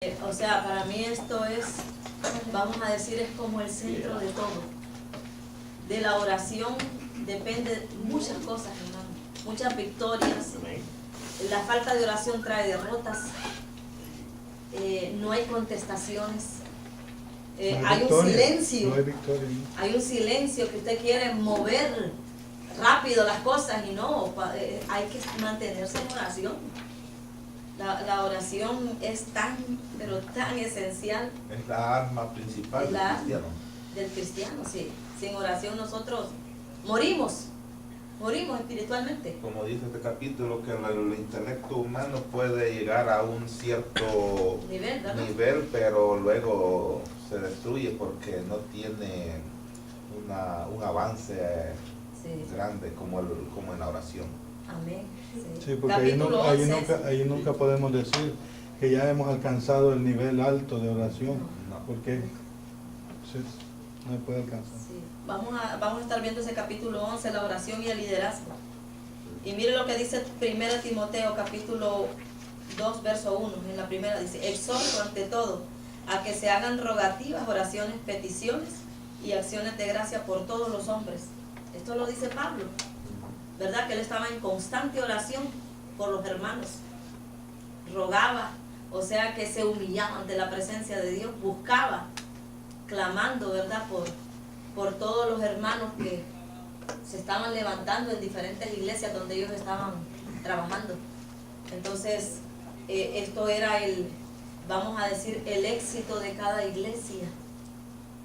O sea, para mí esto es, vamos a decir, es como el centro de todo. De la oración depende muchas cosas, hermano, muchas victorias. La falta de oración trae derrotas, no hay contestaciones, hay un silencio, hay un silencio que usted quiere mover rápido las cosas y no, hay que mantenerse en oración. La oración es tan, pero tan esencial. Es la arma principal del cristiano. Del cristiano, sí. Sin oración nosotros morimos espiritualmente. Como dice este capítulo, que el intelecto humano puede llegar a un cierto nivel, pero luego se destruye porque no tiene un avance grande como en la oración. Amén. Sí, porque ahí nunca podemos decir que ya hemos alcanzado el nivel alto de oración, porque no se puede alcanzar. Sí. Vamos a estar viendo ese capítulo 11, la oración y el liderazgo. Y mire lo que dice 1 Timoteo capítulo 2, verso 1. En la primera dice: exhorto ante todo a que se hagan rogativas, oraciones, peticiones y acciones de gracia por todos los hombres. Esto lo dice Pablo, ¿verdad? Que él estaba en constante oración por los hermanos. Rogaba, o sea que se humillaba ante la presencia de Dios, buscaba, clamando, ¿verdad? Por todos los hermanos que se estaban levantando en diferentes iglesias donde ellos estaban trabajando. Entonces, esto era vamos a decir, el éxito de cada iglesia.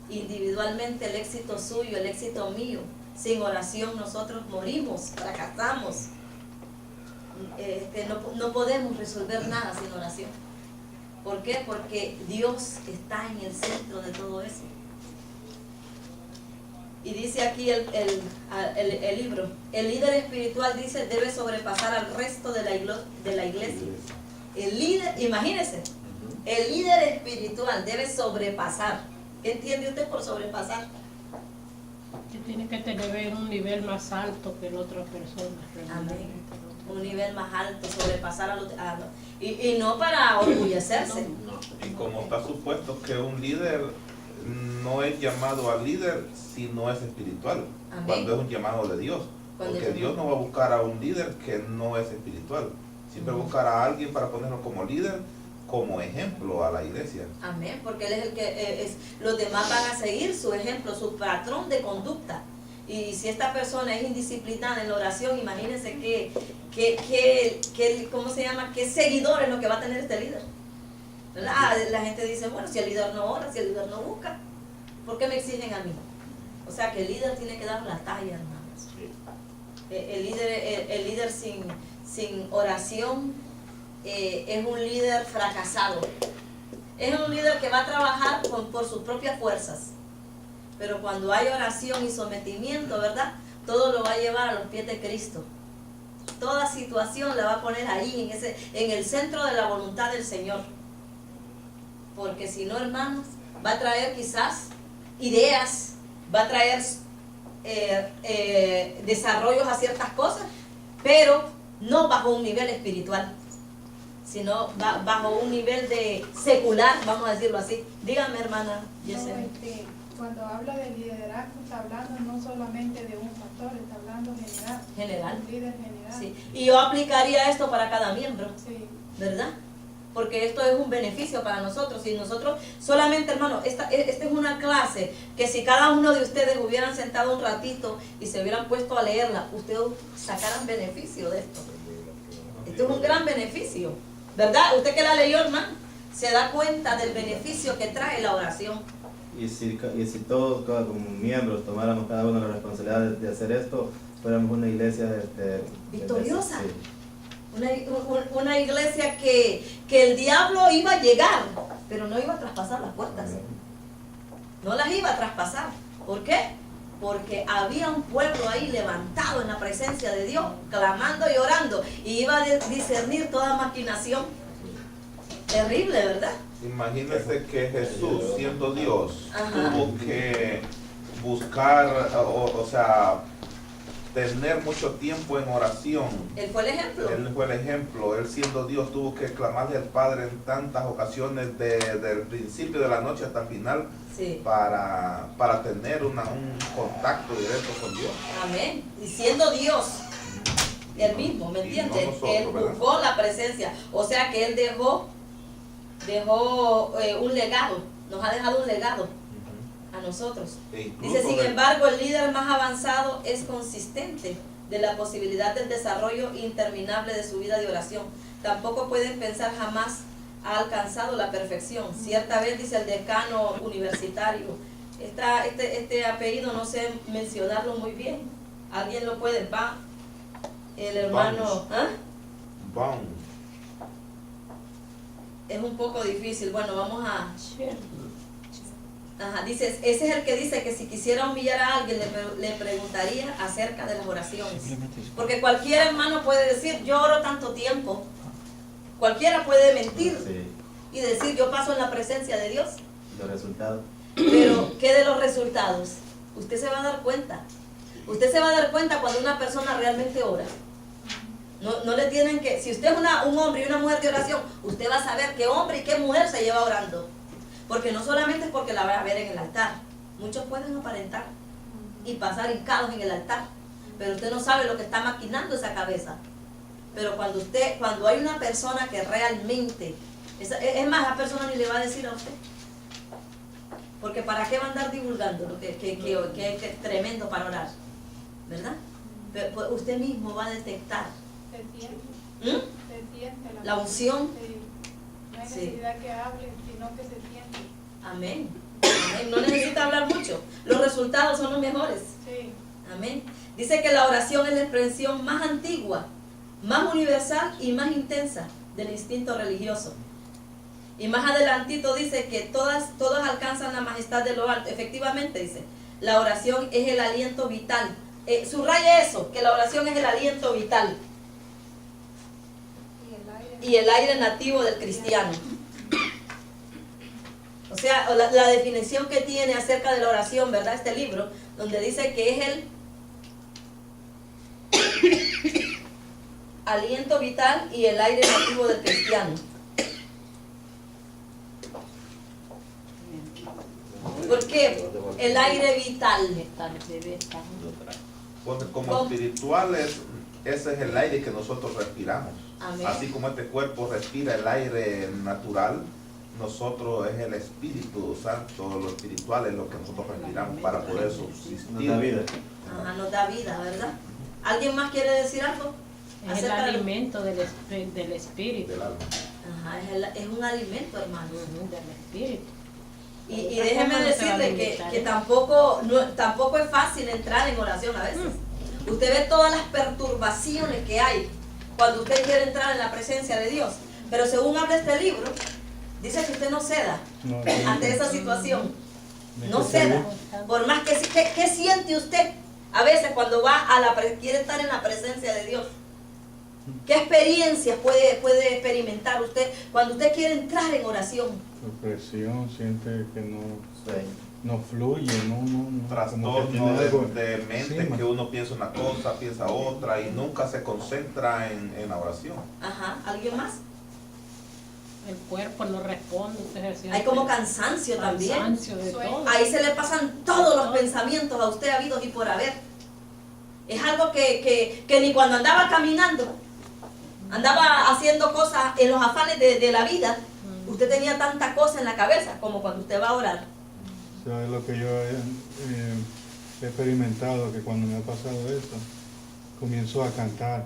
Individualmente el éxito suyo, el éxito mío. Sin oración nosotros morimos, fracasamos. No podemos resolver nada sin oración. ¿Por qué? Porque Dios está en el centro de todo eso. Y dice aquí el libro, el líder espiritual, dice, debe sobrepasar al resto de la iglesia. El líder, imagínese, el líder espiritual debe sobrepasar. ¿Qué entiende usted por sobrepasar? Que tiene que tener un nivel más alto que en otras personas. Amén. Un nivel más alto, sobrepasar a los... y no para orgullecerse. Y como está supuesto que un líder no es llamado al líder si no es espiritual. Amén. Cuando es un llamado de Dios. Porque Dios no va a buscar a un líder que no es espiritual. Siempre buscará a alguien para ponerlo como líder, como ejemplo a la iglesia. Amén, porque Él es el que los demás van a seguir su ejemplo, su patrón de conducta. Y si esta persona es indisciplinada en la oración, imagínense ¿cómo se llama? ¿Qué seguidores lo que va a tener este líder? ¿Verdad? La gente dice, bueno, si el líder no ora, si el líder no busca, ¿por qué me exigen a mí? O sea que el líder tiene que dar la talla, hermanos. El líder sin oración es un líder fracasado. Es un líder que va a trabajar por sus propias fuerzas. Pero cuando hay oración y sometimiento, ¿verdad? Todo lo va a llevar a los pies de Cristo. Toda situación la va a poner ahí, en el centro de la voluntad del Señor. Porque si no, hermanos, va a traer quizás ideas, va a traer desarrollos a ciertas cosas, pero no bajo un nivel espiritual, sino bajo un nivel de secular, vamos a decirlo así. Dígame, hermana Yesenia. Cuando habla de liderazgo, está hablando no solamente de un pastor, está hablando general. Un líder general. Sí. Y yo aplicaría esto para cada miembro, sí, ¿verdad? Porque esto es un beneficio para nosotros. Y nosotros solamente, hermano, esta es una clase que si cada uno de ustedes hubieran sentado un ratito y se hubieran puesto a leerla, ustedes sacaran beneficio de esto. Esto es un gran beneficio, ¿verdad? Usted que la leyó, hermano, se da cuenta del beneficio que trae la oración. Y si todos como miembros tomáramos cada uno la responsabilidad de hacer esto, fuéramos una iglesia victoriosa. Sí. Una iglesia que el diablo iba a llegar, pero no iba a traspasar las puertas. No las iba a traspasar. ¿Por qué? Porque había un pueblo ahí levantado en la presencia de Dios, clamando y orando, y iba a discernir toda maquinación. Terrible, ¿verdad? Imagínese que Jesús, siendo Dios, tuvo que buscar, o sea, tener mucho tiempo en oración. Él fue el ejemplo. Él fue el ejemplo. Él siendo Dios tuvo que clamarle al Padre en tantas ocasiones desde el principio de la noche hasta el final, sí, para tener un contacto directo con Dios. Amén. Y siendo Dios, él mismo, ¿me entiendes? No nosotros, él buscó la presencia. O sea que él dejó un legado. Nos ha dejado un legado a nosotros. Dice, sin embargo, el líder más avanzado es consciente de la posibilidad del desarrollo interminable de su vida de oración. Tampoco pueden pensar jamás ha alcanzado la perfección. Cierta vez, dice el decano universitario, este apellido no sé mencionarlo muy bien. ¿Alguien lo puede? El hermano... Bounds. Es un poco difícil. Bueno, vamos a... Ajá, dice, ese es el que dice que si quisiera humillar a alguien le preguntaría acerca de las oraciones. Porque cualquier hermano puede decir, yo oro tanto tiempo. Cualquiera puede mentir, sí, y decir, yo paso en la presencia de Dios. Los resultados. Pero, ¿qué de los resultados? Usted se va a dar cuenta. Usted se va a dar cuenta cuando una persona realmente ora. No le tienen que... Si usted es un hombre y una mujer de oración, usted va a saber qué hombre y qué mujer se lleva orando. Porque no solamente es porque la va a ver en el altar. Muchos pueden aparentar y pasar hincados en el altar, pero usted no sabe lo que está maquinando esa cabeza. Pero cuando hay una persona que realmente... Es más, la persona ni le va a decir a usted. Porque ¿para qué va a andar divulgando lo que es tremendo para orar? ¿Verdad? Pero pues usted mismo va a detectar. Se siente la unción. Sí. No hay necesidad que hable, sino que se siente. Amén. Amén. No necesita hablar mucho. Los resultados son los mejores. Sí. Amén. Dice que la oración es la expresión más antigua, más universal y más intensa del instinto religioso. Y más adelantito dice que todas alcanzan la majestad de lo alto. Efectivamente, dice, la oración es el aliento vital. Subraya eso, que la oración es el aliento vital. Y el aire nativo del cristiano. O sea, la definición que tiene acerca de la oración, ¿verdad? Este libro, donde dice que es el aliento vital y el aire nativo del cristiano. ¿Por qué? El aire vital. Porque como espirituales, ese es el aire que nosotros respiramos. Amén. Así como este cuerpo respira el aire natural, nosotros es el Espíritu Santo, lo espiritual es lo que nosotros respiramos para poder subsistir. Nos da vida. Ajá, nos da vida, ¿verdad? ¿Alguien más quiere decir algo? Es el alimento del espíritu. Del alma. Ajá, es un alimento, hermano. Del espíritu. Y déjeme decirle que tampoco es fácil entrar en oración a veces. Usted ve todas las perturbaciones que hay cuando usted quiere entrar en la presencia de Dios. Pero según habla este libro, dice que usted no ceda ante esa situación. No ceda. Por más que... ¿Qué siente usted a veces cuando quiere estar en la presencia de Dios? ¿Qué experiencias puede experimentar usted cuando usted quiere entrar en oración? Opresión, siente que no fluye, trastorno de mente, que uno piensa una cosa, piensa otra y nunca se concentra en la oración. Ajá, ¿alguien más? El cuerpo no responde, usted se hay como cansancio también. Cansancio de todo. Ahí se le pasan todos los pensamientos a usted habidos y por haber. Es algo que ni cuando andaba caminando, andaba haciendo cosas en los afanes de la vida, usted tenía tanta cosa en la cabeza como cuando usted va a orar. ¿Sabes lo que yo he experimentado? Que cuando me ha pasado esto, comienzo a cantar,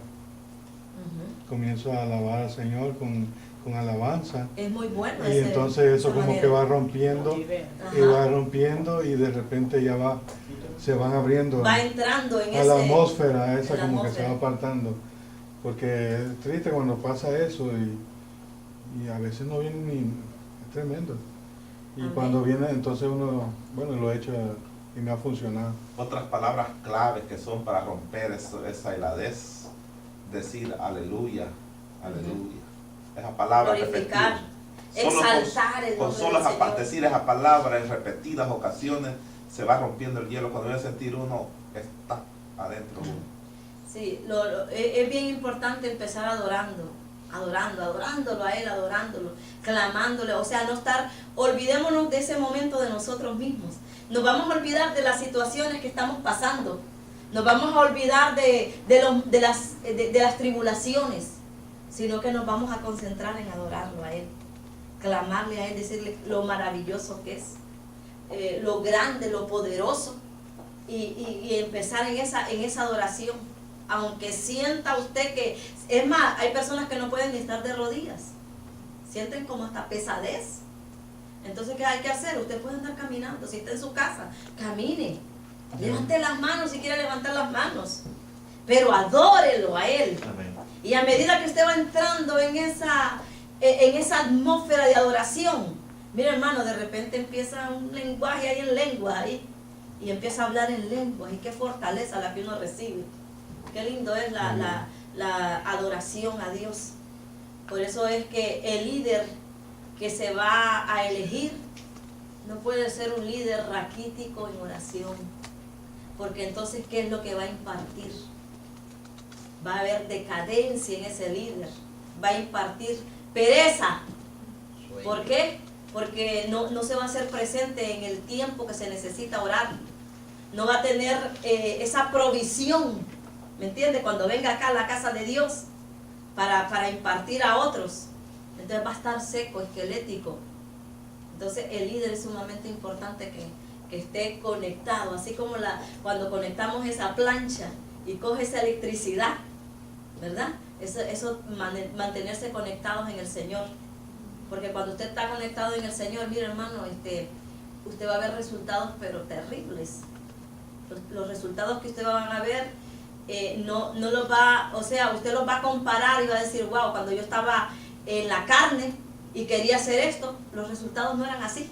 comienzo a alabar al Señor con alabanza. Es muy bueno. Y entonces eso como que va rompiendo, y va rompiendo y de repente ya se van abriendo. Va entrando en la atmósfera esa como que se va apartando. Porque es triste cuando pasa eso y a veces no viene ni... Es tremendo. Y cuando viene, entonces uno, lo he hecho y me ha funcionado. Otras palabras claves que son para romper esa heladez, decir aleluya, aleluya. Esa palabra glorificar, repetida. Exaltar el nombre del Señor. Decir esa palabra en repetidas ocasiones se va rompiendo el hielo. Cuando viene a sentir uno está adentro. Sí, es bien importante empezar adorándolo a Él, adorándolo, clamándole, o sea, no estar, olvidémonos de ese momento de nosotros mismos. Nos vamos a olvidar de las situaciones que estamos pasando, nos vamos a olvidar de las tribulaciones, sino que nos vamos a concentrar en adorarlo a Él, clamarle a Él, decirle lo maravilloso que es, lo grande, lo poderoso, y empezar en esa adoración. Aunque sienta usted que, es más, hay personas que no pueden ni estar de rodillas, sienten como hasta pesadez. Entonces, ¿qué hay que hacer? Usted puede andar caminando, si está en su casa, camine, levante las manos si quiere levantar las manos, pero adórelo a Él. Amén. Y a medida que usted va entrando en esa atmósfera de adoración, mira, hermano, de repente empieza un lenguaje ahí en lengua ahí, y empieza a hablar en lengua, y qué fortaleza la que uno recibe. Qué lindo es la adoración a Dios. Por eso es que el líder que se va a elegir no puede ser un líder raquítico en oración, porque entonces, ¿qué es lo que va a impartir? Va a haber decadencia en ese líder, va a impartir pereza. ¿Por qué? Porque no se va a hacer presente en el tiempo que se necesita orar, no va a tener esa provisión, ¿me entiende? Cuando venga acá a la casa de Dios para impartir a otros, entonces va a estar seco, esquelético. Entonces el líder es sumamente importante que esté conectado, así como cuando conectamos esa plancha y coge esa electricidad, ¿verdad? Eso mantenerse conectados en el Señor, porque cuando usted está conectado en el Señor, mire, hermano, usted va a ver resultados pero terribles. Los resultados que usted va a ver, no los va, o sea, usted los va a comparar y va a decir, wow, cuando yo estaba en la carne y quería hacer esto, los resultados no eran así.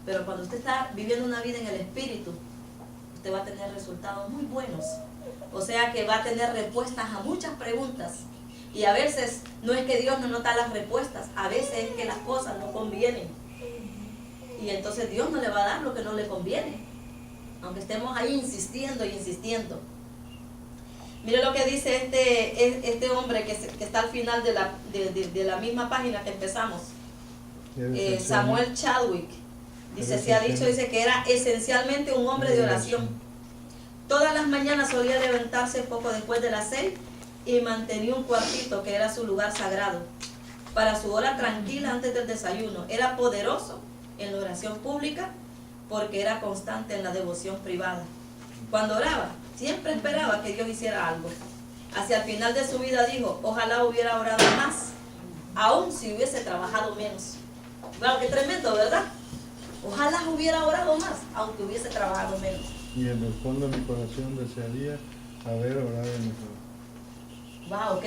Pero cuando usted está viviendo una vida en el Espíritu, usted va a tener resultados muy buenos. O sea que va a tener respuestas a muchas preguntas. Y a veces no es que Dios no nos da las respuestas, a veces es que las cosas no convienen. Y entonces Dios no le va a dar lo que no le conviene, aunque estemos ahí insistiendo y insistiendo. Mire lo que dice este hombre que está al final de la misma página que empezamos. Samuel Chadwick. Dice, se ha dicho, dice que era esencialmente un hombre de oración. Todas las mañanas solía levantarse poco después de las 6 y mantenía un cuartito que era su lugar sagrado para su hora tranquila antes del desayuno. Era poderoso en la oración pública porque era constante en la devoción privada. Cuando oraba, siempre esperaba que Dios hiciera algo. Hacia el final de su vida dijo, ojalá hubiera orado más, aun si hubiese trabajado menos. Claro, qué tremendo, ¿verdad? Ojalá hubiera orado más, aunque hubiese trabajado menos. Y en el fondo de mi corazón desearía haber orado mejor. Wow,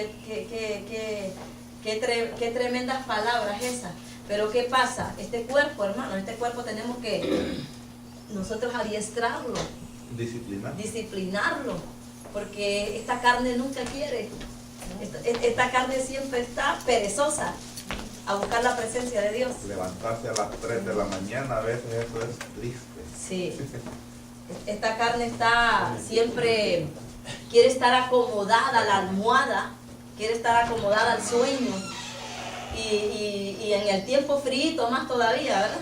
qué tremendas palabras esas. Pero ¿qué pasa? Este cuerpo, hermano, este cuerpo tenemos que nosotros adiestrarlo, disciplinarlo, porque esta carne nunca quiere. Esta carne siempre está perezosa a buscar la presencia de Dios. Levantarse a las 3 de la mañana, a veces eso es triste. Sí. Esta carne está siempre, quiere estar acomodada a la almohada, quiere estar acomodada al sueño. Y en el tiempo frío más todavía, ¿verdad?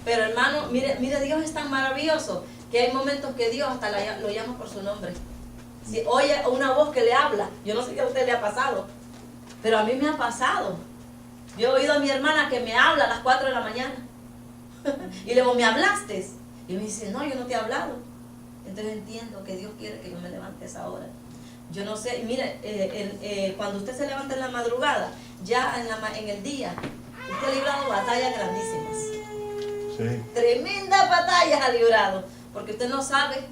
Pero hermano, mire, Dios es tan maravilloso que hay momentos que Dios hasta lo llama por su nombre. Si oye una voz que le habla, yo no sé qué a usted le ha pasado, pero a mí me ha pasado. Yo he oído a mi hermana que me habla a las 4 de la mañana y luego, ¿me hablaste? Y me dice, no, yo no te he hablado. Entonces entiendo que Dios quiere que yo me levante a esa hora. Yo no sé, mire, cuando usted se levanta en la madrugada, ya en el día, usted ha librado batallas grandísimas. Sí. Tremendas batallas ha librado, porque usted no sabe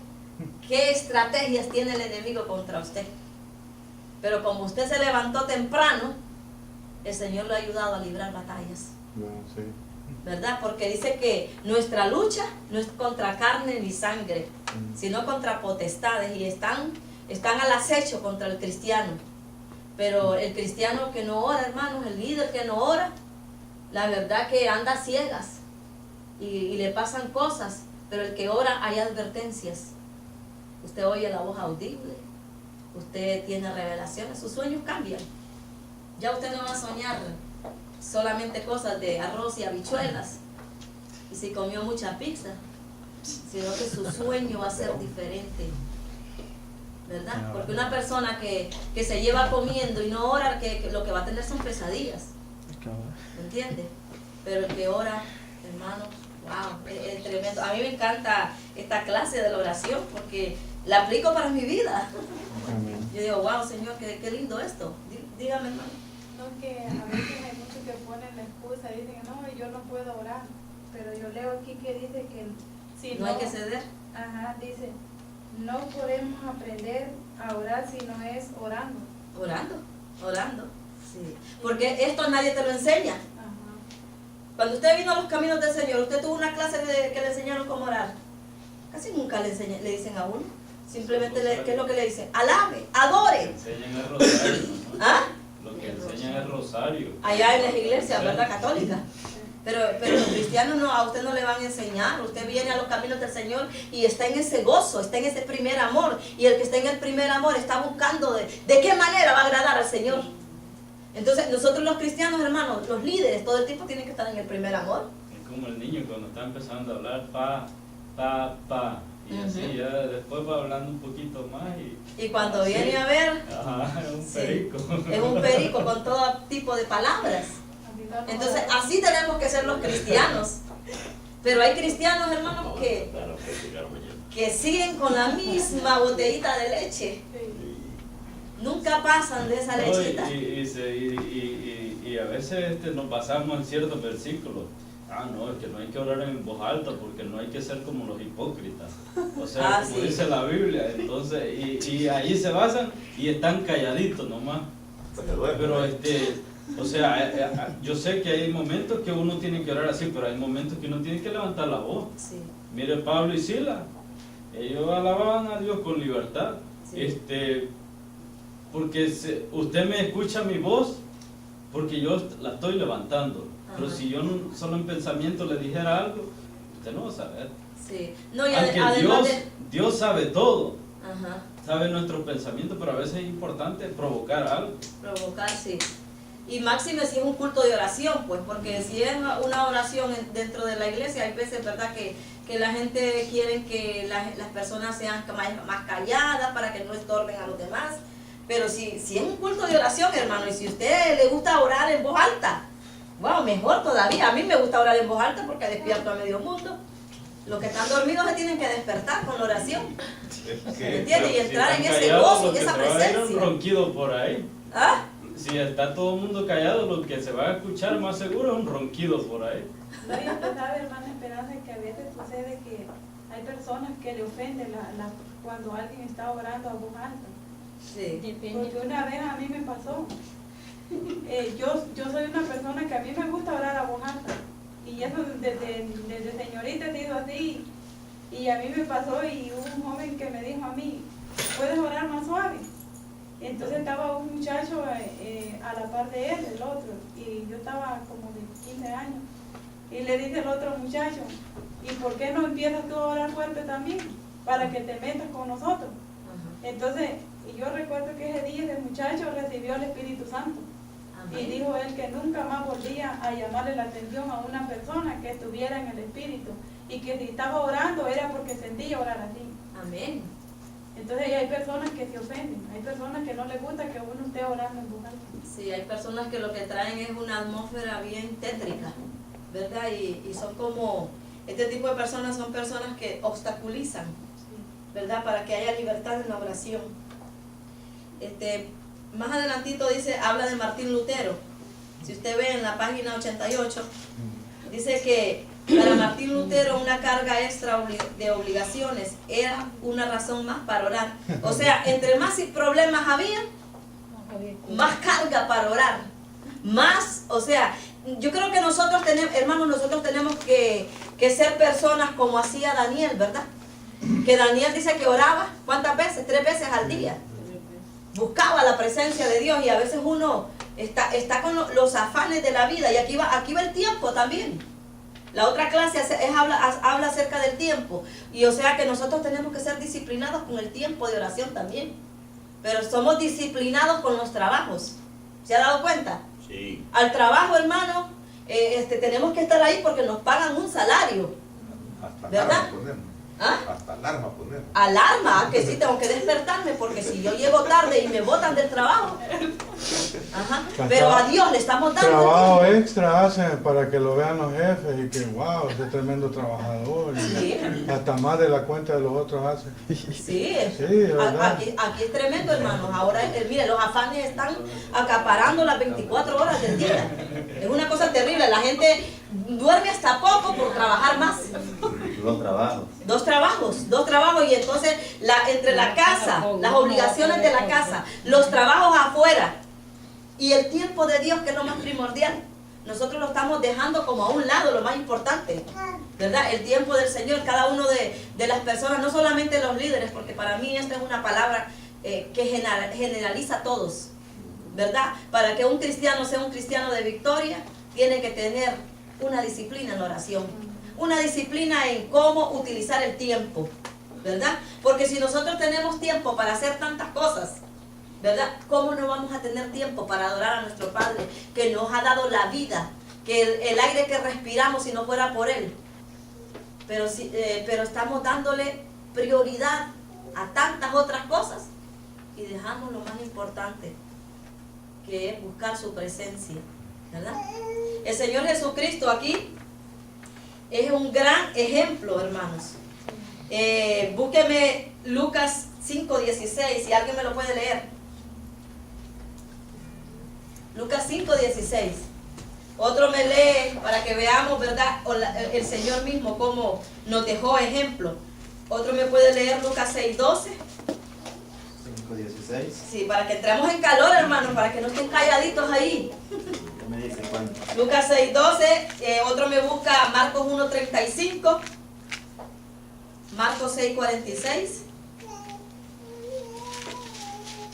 qué estrategias tiene el enemigo contra usted. Pero como usted se levantó temprano, el Señor lo ha ayudado a librar batallas. Sí. ¿Verdad? Porque dice que nuestra lucha no es contra carne ni sangre, sino contra potestades, y están al acecho contra el cristiano. Pero el cristiano que no ora, hermanos, el líder que no ora, la verdad que anda a ciegas y le pasan cosas. Pero el que ora hay advertencias. usted oye la voz audible, usted tiene revelaciones, sus sueños cambian. Ya usted no va a soñar solamente cosas de arroz y habichuelas, y si comió mucha pizza, sino que su sueño va a ser diferente, ¿verdad? Porque una persona que se lleva comiendo y no ora, que lo que va a tener son pesadillas, ¿entiende? Pero el que ora, hermanos, wow, es tremendo. A mí me encanta esta clase de la oración porque la aplico para mi vida. Yo digo, wow, Señor, qué lindo esto. Dígame, hermano. No, que a veces hay muchos que ponen la excusa y dicen, no, yo no puedo orar. Pero yo leo aquí que dice que si no hay que ceder. Ajá, dice, no podemos aprender a orar si no es orando. Orando, sí. Porque esto nadie te lo enseña. Ajá. Cuando usted vino a los caminos del Señor, usted tuvo una clase que le enseñaron cómo orar. Casi nunca le dicen a uno. Simplemente, ¿qué es lo que le dicen? Alabe, adore. Enseñan el rosario, ¿no? ¿Ah? Lo que enseñan es rosario. Allá en las iglesias, ¿verdad? Católicas. Pero los cristianos no, a usted no le van a enseñar. Usted viene a los caminos del Señor y está en ese gozo, está en ese primer amor. Y el que está en el primer amor está buscando de qué manera va a agradar al Señor. Entonces nosotros los cristianos, hermanos, los líderes, todo el tiempo tienen que estar en el primer amor. Es como el niño cuando está empezando a hablar pa. Y así ya después va hablando un poquito más. Y cuando así, viene a ver, ajá, es un perico. Es un perico con todo tipo de palabras. Entonces así tenemos que ser los cristianos. Pero hay cristianos, hermanos, que siguen con la misma botellita de leche. Nunca pasan de esa lechita. Y a veces nos basamos en ciertos versículos. No, es que no hay que orar en voz alta porque no hay que ser como los hipócritas. O sea, como dice la Biblia. Entonces, y ahí se basan y están calladitos nomás. Pero o sea, yo sé que hay momentos que uno tiene que orar así, pero hay momentos que uno tiene que levantar la voz. Sí. Mire Pablo y Sila, ellos alababan a Dios con libertad. Sí. Porque usted me escucha mi voz porque yo la estoy levantando. Pero Ajá. si yo solo en pensamiento le dijera algo, usted no va a saber. Sí. No, y Aunque además Dios sabe todo. Ajá. Sabe nuestros pensamientos, pero a veces es importante provocar algo. Provocar, sí. Y máxime si es un culto de oración, pues, porque si es una oración dentro de la iglesia, hay veces, ¿verdad?, que la gente quiere que las personas sean más calladas para que no estorben a los demás. Pero si es un culto de oración, hermano, y si a usted le gusta orar en voz alta, wow, mejor todavía. A mí me gusta orar en voz alta porque despierto a medio mundo. Los que están dormidos se tienen que despertar con la oración. ¿Entiendes? Y entrar en ese gozo, en esa presencia. Un ronquido por ahí. ¿Ah? Si está todo el mundo callado, lo que se va a escuchar más seguro es un ronquido por ahí. No, y usted sabe, hermana Esperanza, que a veces sucede que hay personas que le ofenden cuando alguien está orando a voz alta. Sí. Porque una vez a mí me pasó. Yo soy una persona que a mí me gusta orar a voz alta. Y eso desde señorita he sido así. Y a mí me pasó y hubo un joven que me dijo a mí, ¿puedes orar más suave? Entonces estaba un muchacho a la par de él, el otro, y yo estaba como de 15 años. Y le dice el otro muchacho, ¿y por qué no empiezas tú a orar fuerte también? Para que te metas con nosotros. Entonces, yo recuerdo que ese día ese muchacho recibió el Espíritu Santo. Amén. Y dijo él que nunca más volvía a llamarle la atención a una persona que estuviera en el Espíritu. Y que si estaba orando era porque sentía orar así. Amén. Entonces hay personas que se ofenden, hay personas que no les gusta que uno esté orando en voz alta. Sí, hay personas que lo que traen es una atmósfera bien tétrica, ¿verdad? Y son como, este tipo de personas son personas que obstaculizan, ¿verdad? Para que haya libertad en la oración. Más adelantito dice, habla de Martín Lutero. Si usted ve en la página 88, dice que para Martín Lutero una carga extra de obligaciones era una razón más para orar. O sea, entre más problemas había, más carga para orar. Más, o sea, yo creo que nosotros tenemos, hermanos, nosotros tenemos que ser personas como hacía Daniel, ¿verdad? Que Daniel dice que oraba, ¿cuántas veces? 3 veces al día. Buscaba la presencia de Dios y a veces uno está con los afanes de la vida y aquí va el tiempo también. La otra clase habla acerca del tiempo. Y o sea que nosotros tenemos que ser disciplinados con el tiempo de oración también. Pero somos disciplinados con los trabajos. ¿Se ha dado cuenta? Sí. Al trabajo, hermano, tenemos que estar ahí porque nos pagan un salario. Hasta ¿verdad? alarma ponemos. ¿Ah? Hasta alarma ponemos. Alarma, que sí tengo que despertarme porque si yo llego tarde y me botan del trabajo. Ajá. Pero a Dios le estamos dando trabajo tiempo. extra hacen para que lo vean los jefes y que wow, ese tremendo trabajador. Y Sí. hasta más de la cuenta de los otros hacen. Sí, ¿verdad? aquí es tremendo, hermanos. Ahora, mire, los afanes están acaparando las 24 horas del día. Es una cosa terrible. La gente duerme hasta poco por trabajar más. Dos trabajos. Dos trabajos y entonces entre la casa, las obligaciones de la casa, los trabajos afuera y el tiempo de Dios, que es lo más primordial. Nosotros lo estamos dejando como a un lado, lo más importante, ¿verdad? El tiempo del Señor, cada uno de las personas, no solamente los líderes, porque para mí esta es una palabra que generaliza a todos, ¿verdad? Para que un cristiano sea un cristiano de victoria, tiene que tener una disciplina en la oración, una disciplina en cómo utilizar el tiempo, ¿verdad? Porque si nosotros tenemos tiempo para hacer tantas cosas, ¿verdad? ¿Cómo no vamos a tener tiempo para adorar a nuestro Padre que nos ha dado la vida, que el aire que respiramos si no fuera por Él? Pero estamos dándole prioridad a tantas otras cosas y dejamos lo más importante, que es buscar su presencia, ¿verdad? El Señor Jesucristo aquí es un gran ejemplo, hermanos. Búsqueme Lucas 5:16, si alguien me lo puede leer. Lucas 5:16. Otro me lee para que veamos, ¿verdad? El Señor mismo cómo nos dejó ejemplo. Otro me puede leer Lucas 6:12. 5:16. Sí, para que entremos en calor, hermanos, para que no estén calladitos ahí. ¿Qué me dice cuánto? Lucas 6:12. Otro me busca Marcos 1:35. Marcos 6:46.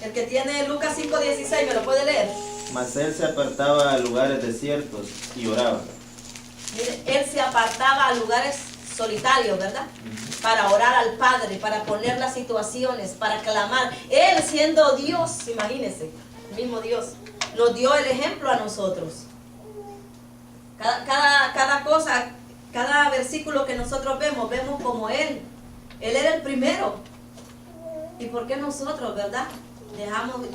El que tiene Lucas 5:16, ¿me lo puede leer? Mas él se apartaba a lugares desiertos y oraba. Mire, él se apartaba a lugares solitarios, ¿verdad? Para orar al Padre, para poner las situaciones, para clamar. Él siendo Dios, imagínense, el mismo Dios, nos dio el ejemplo a nosotros. Cada cosa, cada versículo que nosotros vemos como Él. Él era el primero. ¿Y por qué nosotros, verdad?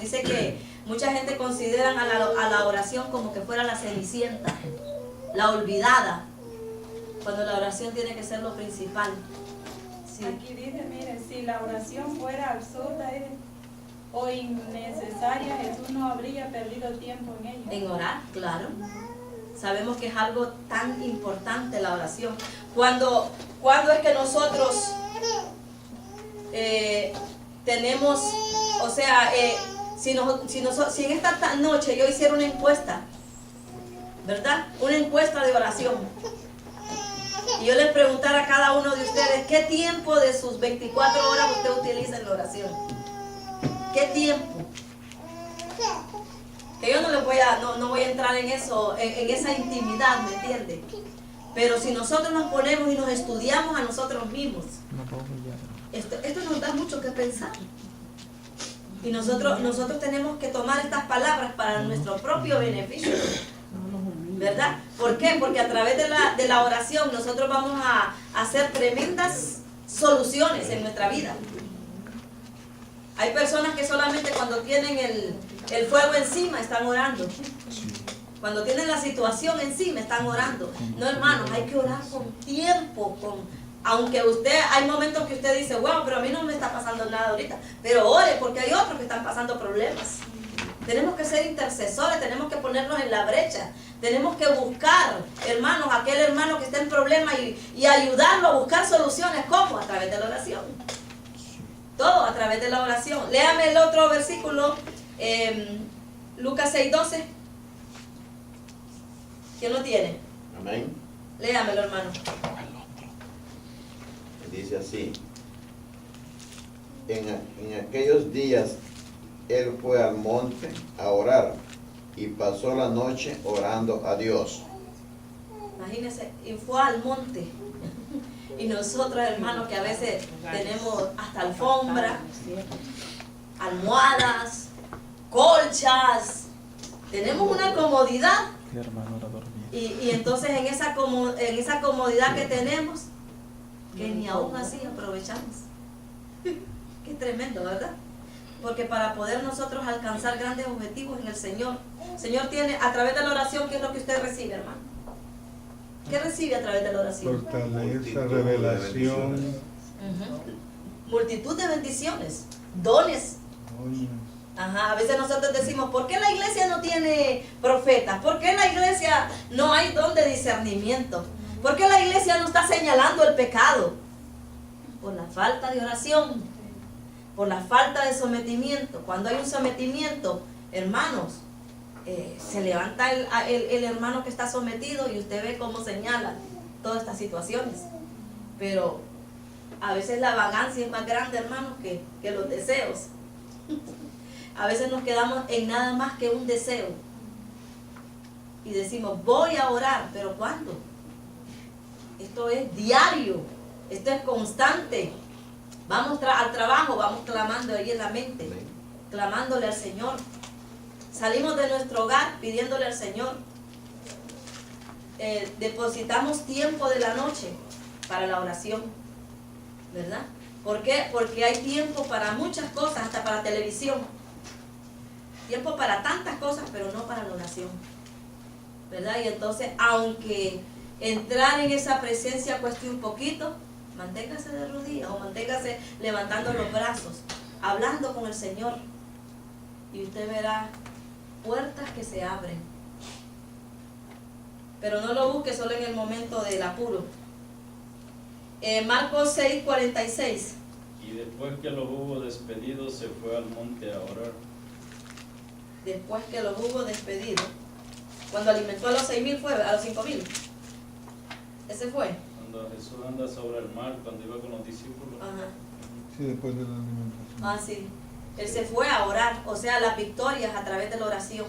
Dice que mucha gente considera a la oración como que fuera la cenicienta, la olvidada, cuando la oración tiene que ser lo principal. Sí. Aquí dice, miren, si la oración fuera absurda o innecesaria, Jesús no habría perdido tiempo en ella. En orar, claro. Sabemos que es algo tan importante la oración. Cuando es que nosotros tenemos, o sea, si en esta noche yo hiciera una encuesta, ¿verdad? Una encuesta de oración. Y yo les preguntara a cada uno de ustedes, ¿qué tiempo de sus 24 horas usted utiliza en la oración? ¿Qué tiempo? Que yo no voy a entrar en eso, en esa intimidad, ¿me entiende? Pero si nosotros nos ponemos y nos estudiamos a nosotros mismos, esto nos da mucho que pensar. Y nosotros tenemos que tomar estas palabras para nuestro propio beneficio, ¿verdad? ¿Por qué? Porque a través de la oración nosotros vamos a hacer tremendas soluciones en nuestra vida. Hay personas que solamente cuando tienen el fuego encima están orando. Cuando tienen la situación encima están orando. No, hermanos, hay que orar con tiempo, aunque hay momentos que usted dice, wow, pero a mí no me está pasando nada ahorita. Pero ore, porque hay otros que están pasando problemas. Tenemos que ser intercesores, tenemos que ponernos en la brecha. Tenemos que buscar, hermanos, aquel hermano que está en problemas y ayudarlo a buscar soluciones. ¿Cómo? A través de la oración. Todo a través de la oración. Léame el otro versículo, Lucas 6:12. ¿Quién lo tiene? Amén. Léamelo, hermano. Dice así: en aquellos días él fue al monte a orar y pasó la noche orando a Dios. Imagínense, y fue al monte. Y nosotros, hermanos, que a veces tenemos hasta alfombra, almohadas, colchas, tenemos una comodidad. Y entonces en esa comodidad que tenemos, que ni aún así aprovechamos. Qué tremendo, ¿verdad? Porque para poder nosotros alcanzar grandes objetivos en el Señor tiene, a través de la oración, ¿qué es lo que usted recibe, hermano? ¿Qué recibe a través de la oración? Fortaleza, revelación. Multitud de bendiciones, dones. Ajá, a veces nosotros decimos, ¿por qué la iglesia no tiene profetas? ¿Por qué la iglesia no hay don de discernimiento? ¿Por qué la iglesia no está señalando el pecado? Por la falta de oración, por la falta de sometimiento. Cuando hay un sometimiento, hermanos, se levanta el hermano que está sometido y usted ve cómo señala todas estas situaciones. Pero a veces la vagancia es más grande, hermanos, que los deseos. A veces nos quedamos en nada más que un deseo. Y decimos, voy a orar, pero ¿cuándo? Esto es diario, esto es constante. Vamos al trabajo, vamos clamando ahí en la mente, clamándole al Señor. Salimos de nuestro hogar pidiéndole al Señor. Depositamos tiempo de la noche para la oración, ¿verdad? ¿Por qué? Porque hay tiempo para muchas cosas, hasta para televisión. Tiempo para tantas cosas, pero no para la oración, ¿verdad? Y entonces, aunque entrar en esa presencia cueste un poquito, manténgase de rodillas o manténgase levantando los brazos, hablando con el Señor, y usted verá puertas que se abren. Pero no lo busque solo en el momento del apuro. Marcos 6:46. Y después que los hubo despedido, se fue al monte a orar. Después que los hubo despedido, cuando alimentó a los 6,000 fue, a los 5,000. Ese fue. Cuando Jesús anda sobre el mar, cuando iba con los discípulos. Ajá. Sí, después de la alimentación. Ah, sí. Él se fue a orar, o sea, las victorias a través de la oración.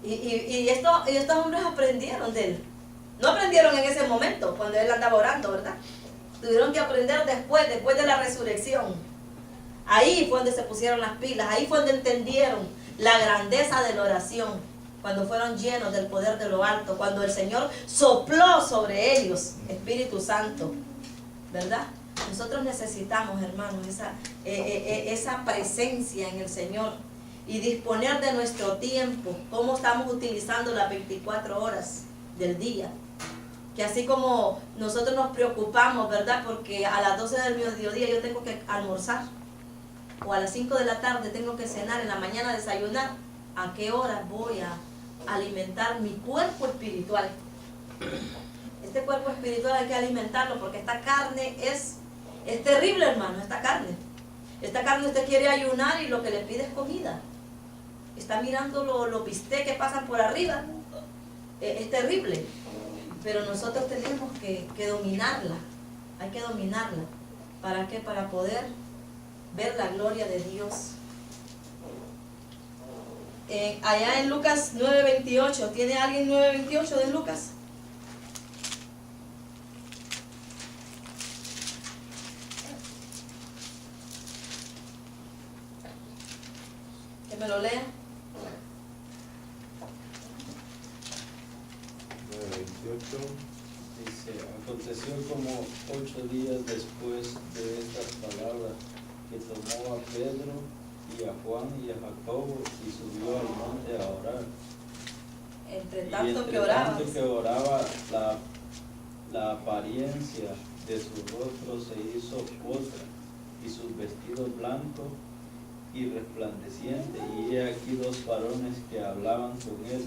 Y estos hombres aprendieron de él. No aprendieron en ese momento, cuando él andaba orando, ¿verdad? Tuvieron que aprender después de la resurrección. Ahí fue donde se pusieron las pilas, ahí fue donde entendieron la grandeza de la oración, cuando fueron llenos del poder de lo alto, cuando el Señor sopló sobre ellos Espíritu Santo, ¿verdad? Nosotros necesitamos, hermanos, esa presencia en el Señor y disponer de nuestro tiempo, cómo estamos utilizando las 24 horas del día. Que así como nosotros nos preocupamos, ¿verdad? Porque a las 12 del mediodía yo tengo que almorzar, o a las 5 de la tarde tengo que cenar, en la mañana desayunar. ¿A qué hora voy a alimentar mi cuerpo espiritual? Este cuerpo espiritual hay que alimentarlo, porque esta carne es terrible, hermano, esta carne. Esta carne usted quiere ayunar y lo que le pide es comida. Está mirando los bistecs que pasan por arriba. Es terrible. Pero nosotros tenemos que dominarla. Hay que dominarla. ¿Para qué? Para poder ver la gloria de Dios. Allá en Lucas 9:28, ¿tiene alguien 9:28 de Lucas? Que me lo lea. 9:28. Dice, aconteció como 8 días después de estas palabras, que tomó a Pedro y a Juan y a Jacobo y subió al monte a orar. Entre Y tanto entre que oraba. tanto que oraba, la apariencia de su rostro se hizo otra, y sus vestidos blancos y resplandecientes, y he aquí 2 varones que hablaban con él,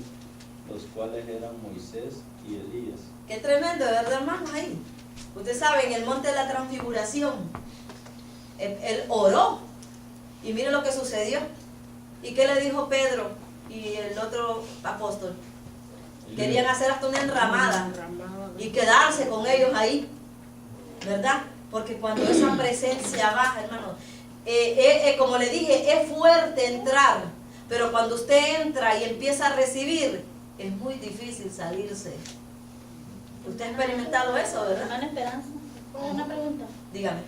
los cuales eran Moisés y Elías. Qué tremendo, ¿verdad, hermanos? Ahí. Usted sabe, en el monte de la transfiguración, él oró. Y mire lo que sucedió. ¿Y qué le dijo Pedro y el otro apóstol? Querían hacer hasta una enramada y quedarse con ellos ahí, ¿verdad? Porque cuando esa presencia baja, hermano, como le dije, es fuerte entrar, pero cuando usted entra y empieza a recibir, es muy difícil salirse. Usted ha experimentado eso, ¿verdad? Hermana Esperanza, una pregunta. Dígame.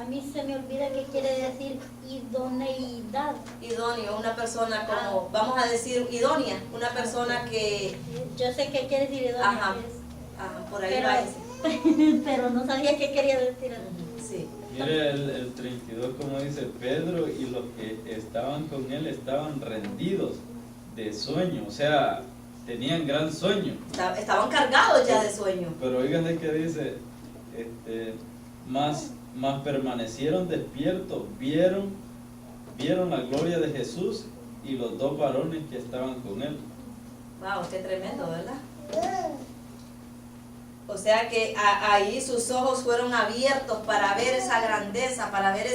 A mí se me olvida qué quiere decir idoneidad. Idóneo, una persona como, vamos a decir idónea, una persona que... Yo sé qué quiere decir idónea. Ajá, por ahí va ese. Pero no sabía qué quería decir. Sí. Mire el 32 como dice, Pedro y los que estaban con él estaban rendidos de sueño, o sea, tenían gran sueño. Estaban cargados ya de sueño. Pero oigan que dice, más permanecieron despiertos, vieron la gloria de Jesús y los dos varones que estaban con él. Wow, qué tremendo, ¿verdad? O sea que ahí sus ojos fueron abiertos para ver esa grandeza, para ver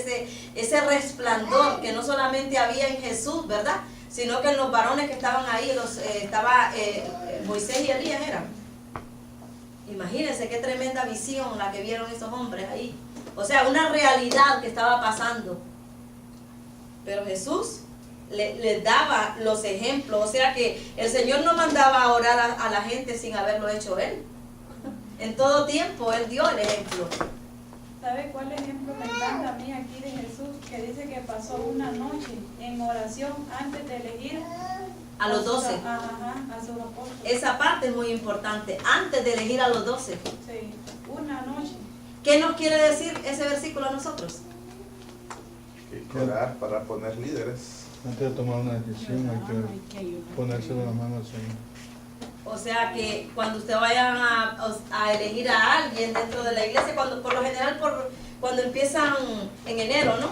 ese resplandor que no solamente había en Jesús, ¿verdad? Sino que en los varones que estaban ahí, estaba Moisés y Elías eran. Imagínense qué tremenda visión la que vieron esos hombres ahí. O sea, una realidad que estaba pasando. Pero Jesús les daba los ejemplos. O sea que el Señor no mandaba a orar a la gente sin haberlo hecho Él. En todo tiempo Él dio el ejemplo. ¿Sabe cuál ejemplo me encanta a mí aquí de Jesús? Que dice que pasó una noche en oración antes de elegir a los 12. A sus apóstoles. Esa parte es muy importante, antes de elegir a los 12. Sí, una noche. ¿Qué nos quiere decir ese versículo a nosotros? Que orar para poner líderes. Antes de tomar una decisión hay que ponérselo en la mano al Señor. O sea que cuando usted vaya a elegir a alguien dentro de la iglesia, por lo general cuando empiezan en enero, ¿no?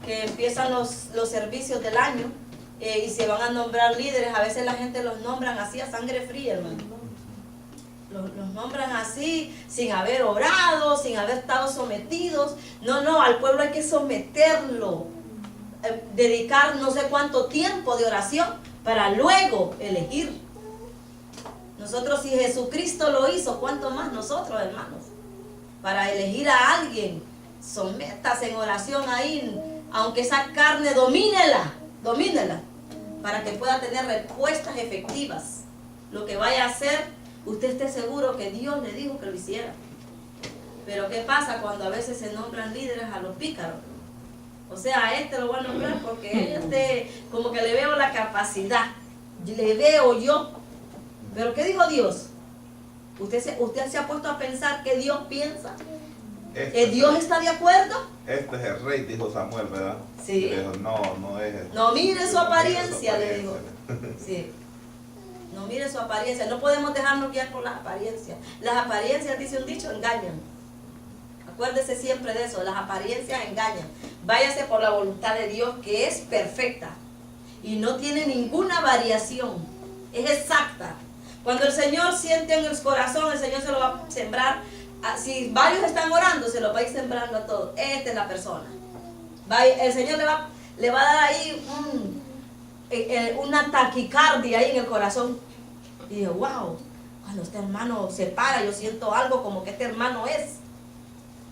Que empiezan los servicios del año y se van a nombrar líderes, a veces la gente los nombran así a sangre fría, hermano. Los nombran así, sin haber orado, sin haber estado sometidos. No, al pueblo hay que someterlo, dedicar no sé cuánto tiempo de oración para luego elegir. Nosotros, si Jesucristo lo hizo, ¿cuánto más nosotros, hermanos? Para elegir a alguien, sométase en oración ahí, aunque esa carne domínela, para que pueda tener respuestas efectivas. Lo que vaya a hacer, usted esté seguro que Dios le dijo que lo hiciera. Pero ¿qué pasa cuando a veces se nombran líderes a los pícaros? O sea, a este lo voy a nombrar porque como que le veo la capacidad, le veo yo. ¿Pero qué dijo Dios? ¿Usted se ha puesto a pensar qué Dios piensa? ¿Que Dios está de acuerdo? Este es el rey, dijo Samuel, ¿verdad? Sí. Le dijo, no es el... No mire su apariencia, le dijo. Sí. No mire su apariencia. No podemos dejarnos guiar por las apariencias. Las apariencias, dice un dicho, engañan. Acuérdese siempre de eso. Las apariencias engañan. Váyase por la voluntad de Dios, que es perfecta y no tiene ninguna variación. Es exacta. Cuando el Señor siente en el corazón, el Señor se lo va a sembrar. Si varios están orando, se lo va a ir sembrando a todos. Esta es la persona. El Señor le va a dar ahí una taquicardia ahí en el corazón. Y digo, wow, cuando este hermano se para, yo siento algo como que este hermano es.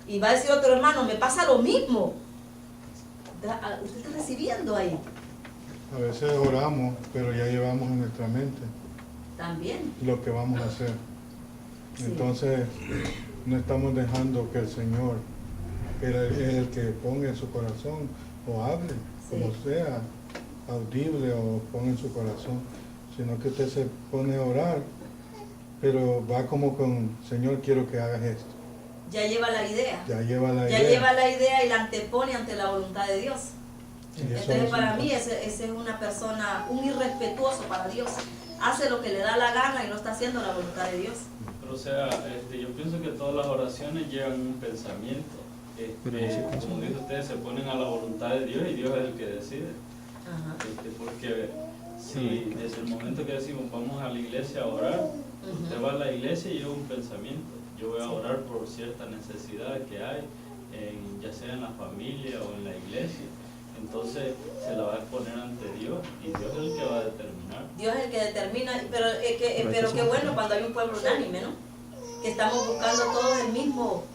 Y va a decir otro hermano, me pasa lo mismo. Usted está recibiendo ahí. A veces oramos, pero ya llevamos en nuestra mente También. lo que vamos a hacer. Sí. Entonces, no estamos dejando que el Señor, que es el que ponga en su corazón o hable, Sí. como sea, audible o ponga en su corazón, sino que usted se pone a orar, pero va como con, Señor, quiero que hagas esto. Ya lleva la idea. Ya lleva la Ya idea. lleva la idea y la antepone ante la voluntad de Dios. Y eso Entonces es para mí importante. ese es una persona, un irrespetuoso para Dios. Hace lo que le da la gana y no está haciendo la voluntad de Dios. Pero o sea, yo pienso que todas las oraciones llevan un pensamiento. Como dice usted, se ponen a la voluntad de Dios y Dios es el que decide. Ajá. Porque si desde el momento que decimos vamos a la iglesia a orar, usted va a la iglesia y lleva un pensamiento. Yo voy a orar por cierta necesidad que hay, ya sea en la familia o en la iglesia. Entonces se la va a exponer ante Dios y Dios es el que va a determinar. Dios es el que determina, pero qué bueno cuando hay un pueblo unánime, ¿no? Que estamos buscando todos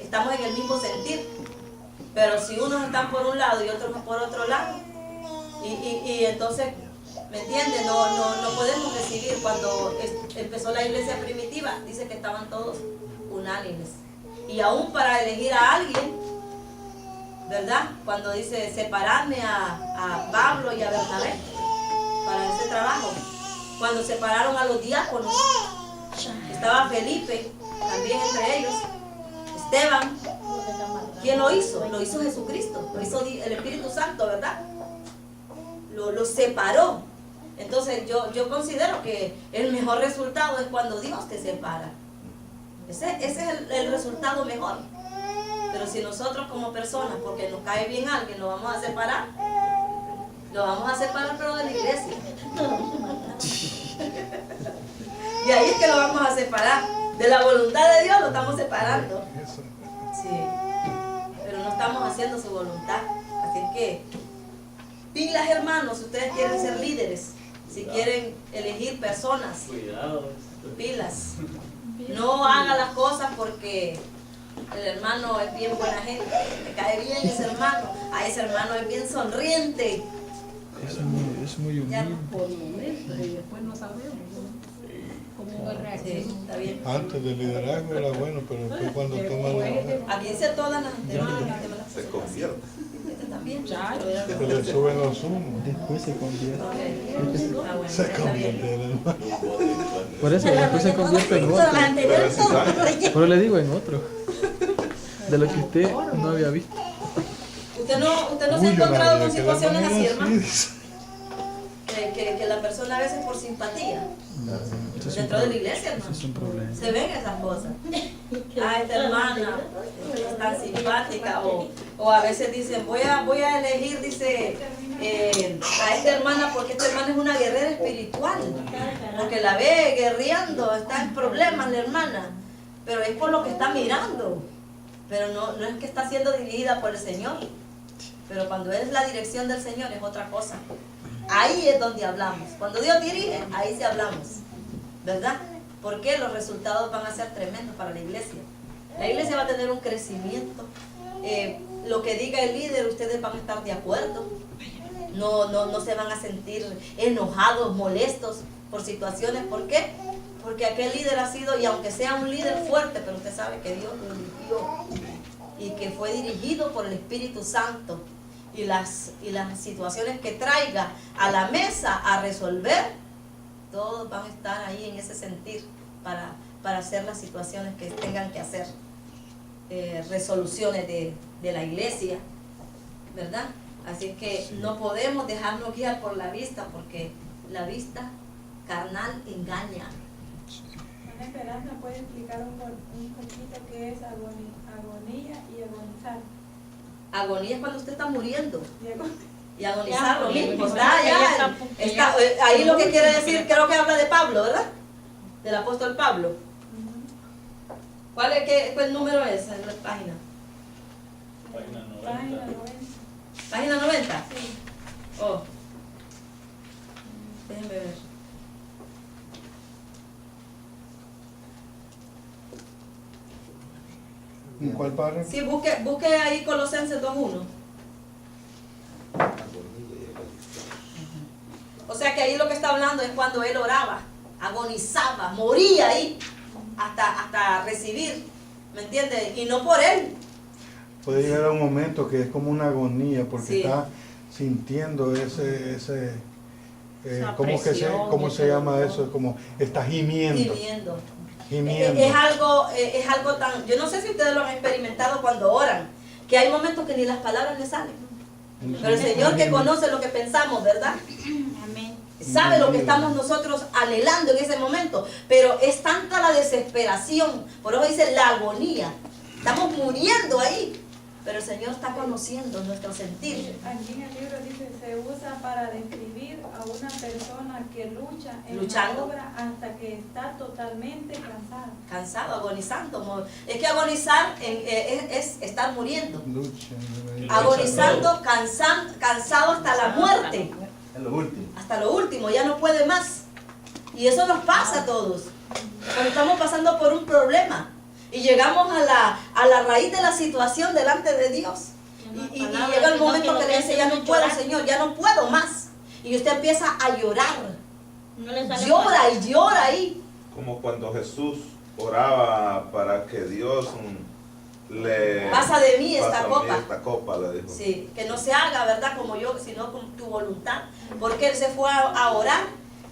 estamos en el mismo sentir. Pero si unos están por un lado y otros por otro lado, y entonces ¿Me entiendes? No podemos recibir. Cuando empezó la iglesia primitiva, dice que estaban todos unánimes. Y aún para elegir a alguien, ¿verdad? Cuando dice separarme a Pablo y a Bernabé para ese trabajo. Cuando separaron a los diáconos, estaba Felipe, también entre ellos, Esteban. ¿Quién lo hizo? Lo hizo Jesucristo, lo hizo el Espíritu Santo, ¿verdad? Lo separó. Entonces yo considero que el mejor resultado es cuando Dios te separa. Ese es el resultado mejor. Pero si nosotros como personas, porque nos cae bien alguien, lo vamos a separar, pero de la iglesia. Y ahí es que lo vamos a separar. De la voluntad de Dios lo estamos separando. Sí. Pero no estamos haciendo su voluntad. Así que, pilas hermanos, si ustedes quieren ser líderes, si quieren elegir personas, pilas. No haga las cosas porque el hermano es bien buena gente, me cae bien ese hermano, a ese hermano es bien sonriente. Es muy humilde. Por momentos y después no sabemos cómo reaccionar. Sí, está bien. Antes del liderazgo era bueno, pero después cuando toman la... Aquí dice todas las demás. Se convierte. Este también. Se le suben los humos. Después se convierte. Ah, bueno, Se está convierte bien. en hermano. Por eso después se convierte en otro. Pero le digo en otro. De lo que usted no había visto. Usted no se ha Uy, yo encontrado no con había situaciones quedado así, así, hermano. dice. Que la persona a veces por simpatía, Eso es dentro de la iglesia, Eso hermano, es un problema. se ven esas cosas. Ah, esta hermana es tan simpática, o a veces dicen, voy a elegir, dice, a esta hermana porque esta hermana es una guerrera espiritual, porque la ve guerreando, está en problemas la hermana, pero es por lo que está mirando, pero no es que está siendo dirigida por el Señor. Pero cuando es la dirección del Señor es otra cosa. Ahí es donde hablamos. Cuando Dios dirige, ahí sí hablamos, ¿verdad? Porque los resultados van a ser tremendos para la iglesia. La iglesia va a tener un crecimiento. Lo que diga el líder, ustedes van a estar de acuerdo. No se van a sentir enojados, molestos por situaciones. ¿Por qué? Porque aquel líder ha sido, y aunque sea un líder fuerte, pero usted sabe que Dios lo dirigió y que fue dirigido por el Espíritu Santo. Y las situaciones que traiga a la mesa a resolver, todos van a estar ahí en ese sentir para hacer las situaciones que tengan que hacer, resoluciones de la iglesia, ¿verdad? Así que no podemos dejarnos guiar por la vista, porque la vista carnal engaña. Ana Esperanza puede explicar un poquito qué es agonía y agonizar. Agonía es cuando usted está muriendo. Y agonizar Ya, lo mismo. porque Está ahí lo que quiere decir, creo que habla de Pablo, ¿verdad? Del apóstol Pablo. ¿Cuál número es en la página? Página 90. Página 90. ¿Página 90? Sí. Oh. Déjenme ver. ¿En cuál párrafo? Sí, busque ahí Colosenses 2:1. O sea que ahí lo que está hablando es cuando él oraba, agonizaba, moría ahí hasta recibir, ¿me entiendes? Y no por él. Puede llegar a un momento que es como una agonía porque Sí. está sintiendo ese Esa ¿cómo presión, se ese llama dolor. eso? Como está gimiendo. Gimiendo. Es algo tan, yo no sé si ustedes lo han experimentado cuando oran, que hay momentos que ni las palabras le salen. Pero el Señor que conoce lo que pensamos, ¿verdad? Amén. Sabe lo que estamos nosotros anhelando en ese momento, pero es tanta la desesperación, por eso dice la agonía, estamos muriendo ahí, pero el Señor está conociendo nuestro sentir. Aquí en el libro dice, se usa para describir a una persona que lucha en Luchando. la obra hasta que está totalmente cansada. Cansado, agonizando. Es que agonizar es estar muriendo. Lucha. Agonizando, cansado hasta la muerte. Es lo último. Hasta lo último, ya no puede más. Y eso nos pasa a todos. Cuando estamos pasando por un problema y llegamos a la raíz de la situación delante de Dios. Y llega el momento que le dice, ya no puedo, Señor, ya no puedo más. y usted empieza a llorar. No le sale Llora y llora ahí. Como cuando Jesús oraba para que Dios le pasa de mí esta copa, le dijo. Sí, que no se haga, ¿verdad? Como yo, sino con tu voluntad. Porque él se fue a orar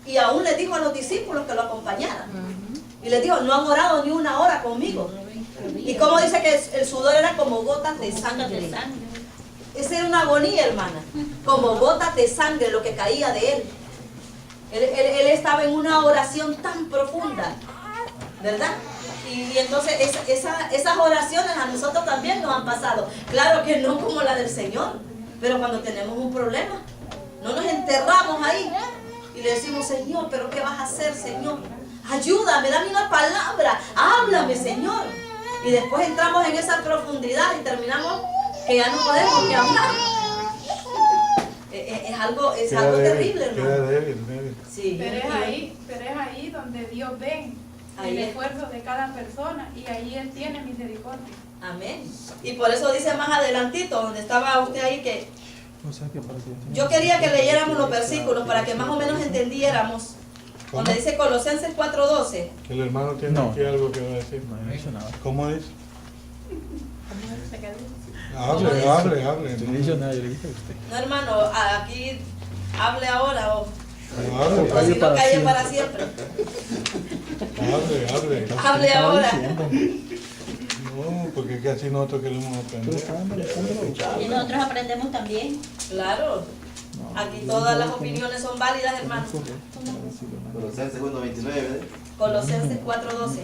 y aún le dijo a los discípulos que lo acompañaran. Y les dijo, no han orado ni una hora conmigo. Y como dice que el sudor era como gotas de sangre. Esa era una agonía, hermana. Como gotas de sangre lo que caía de él. Él estaba en una oración tan profunda, ¿verdad? Y entonces esas oraciones a nosotros también nos han pasado. Claro que no como la del Señor, pero cuando tenemos un problema, no nos enterramos ahí y le decimos, Señor, ¿pero qué vas a hacer, Señor? Ayúdame, dame una palabra, háblame, Señor. Y después entramos en esa profundidad y terminamos que ya no podemos ni hablar. Es algo terrible, hermano. Sí, pero es ahí donde Dios ve el esfuerzo de cada persona y ahí Él tiene misericordia. Amén. Y por eso dice más adelantito, donde estaba usted ahí, que yo quería que leyéramos los versículos para que más o menos entendiéramos. Donde dice Colosenses 4:12. El hermano tiene aquí algo que va a decir. ¿Cómo dice? Hable. No, hermano, aquí hable ahora o si no calle para siempre. Hable ahora. No, porque es que así nosotros queremos aprender. Y nosotros aprendemos también. Claro. Aquí todas las opiniones son válidas, hermano. Colosenses 1:29. Colosenses 4:12.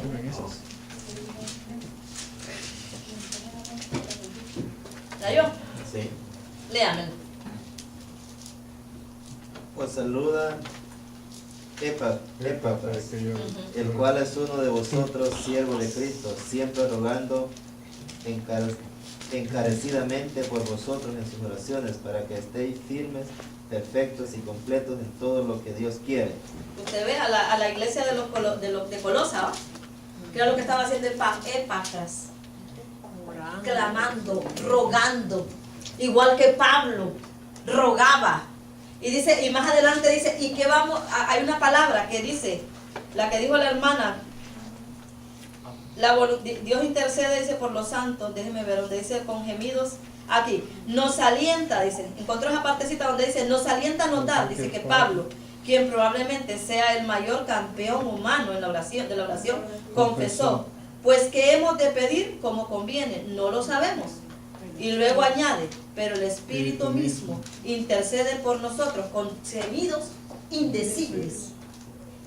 ¿La yo? Sí. Léamelo. Os saluda Epafras, el cual es uno de vosotros, siervo de Cristo, siempre rogando encarecidamente por vosotros en sus oraciones, para que estéis firmes, perfectos y completos en todo lo que Dios quiere. Usted ve a la iglesia de Colosa, ¿va? Que era lo que estaba haciendo Epafras, clamando, rogando, igual que Pablo rogaba. Y dice, y más adelante dice, y que vamos, hay una palabra que dice, la que dijo la hermana, Dios intercede, dice, por los santos, déjenme ver, donde dice con gemidos, aquí, nos alienta, dice, encontró esa partecita donde dice, nos alienta a notar, dice que Pablo, quien probablemente sea el mayor campeón humano en la oración, confesó, pues que hemos de pedir como conviene, no lo sabemos. Y luego añade, pero el Espíritu mismo intercede por nosotros con gemidos indecibles.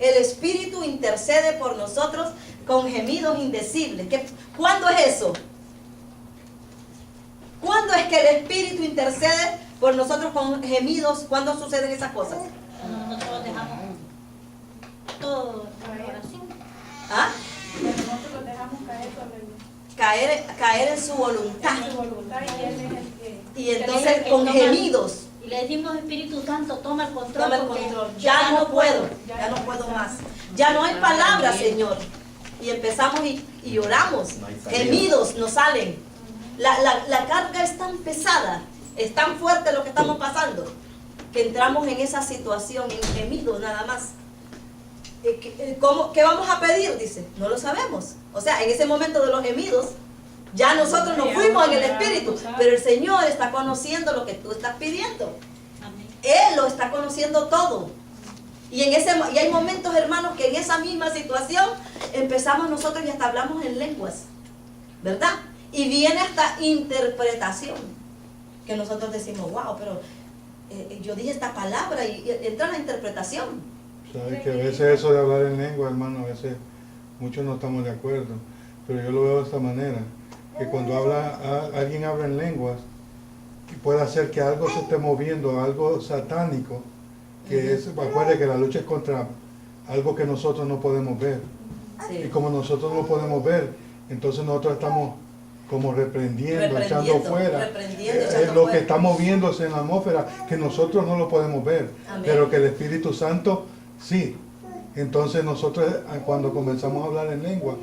El Espíritu intercede por nosotros con gemidos indecibles. ¿Cuándo es eso? ¿Cuándo es que el Espíritu intercede por nosotros con gemidos? ¿Cuándo suceden esas cosas? Nosotros dejamos todo en oración. ¿Ah? Nosotros dejamos caer sobre el caer en su voluntad. Y Él es el que... Y entonces con gemidos. Y le decimos, Espíritu Santo, toma el control. Toma el control. Ya no puedo más. Ya no hay palabras, Señor. Y empezamos y oramos. Gemidos nos salen. La carga es tan pesada, es tan fuerte lo que estamos pasando, que entramos en esa situación, en gemidos nada más. ¿Qué vamos a pedir? Dice, no lo sabemos. O sea, en ese momento de los gemidos, ya nosotros nos fuimos en el Espíritu, pero el Señor está conociendo lo que tú estás pidiendo. Él lo está conociendo todo. Y hay momentos, hermanos, que en esa misma situación empezamos nosotros y hasta hablamos en lenguas, ¿verdad? Y viene hasta interpretación, que nosotros decimos, wow, pero yo dije esta palabra y entra la interpretación. Sabes que a veces eso de hablar en lengua, hermano, a veces muchos no estamos de acuerdo, pero yo lo veo de esta manera, que cuando alguien habla en lenguas, puede hacer que algo se esté moviendo, algo satánico, que es, acuérdate que la lucha es contra algo que nosotros no podemos ver. Sí. Y como nosotros no podemos ver, entonces nosotros estamos como reprendiendo, echando fuera. Es lo que está moviéndose en la atmósfera, que nosotros no lo podemos ver. Amén. Pero que el Espíritu Santo sí. Entonces nosotros cuando comenzamos a hablar en lengua,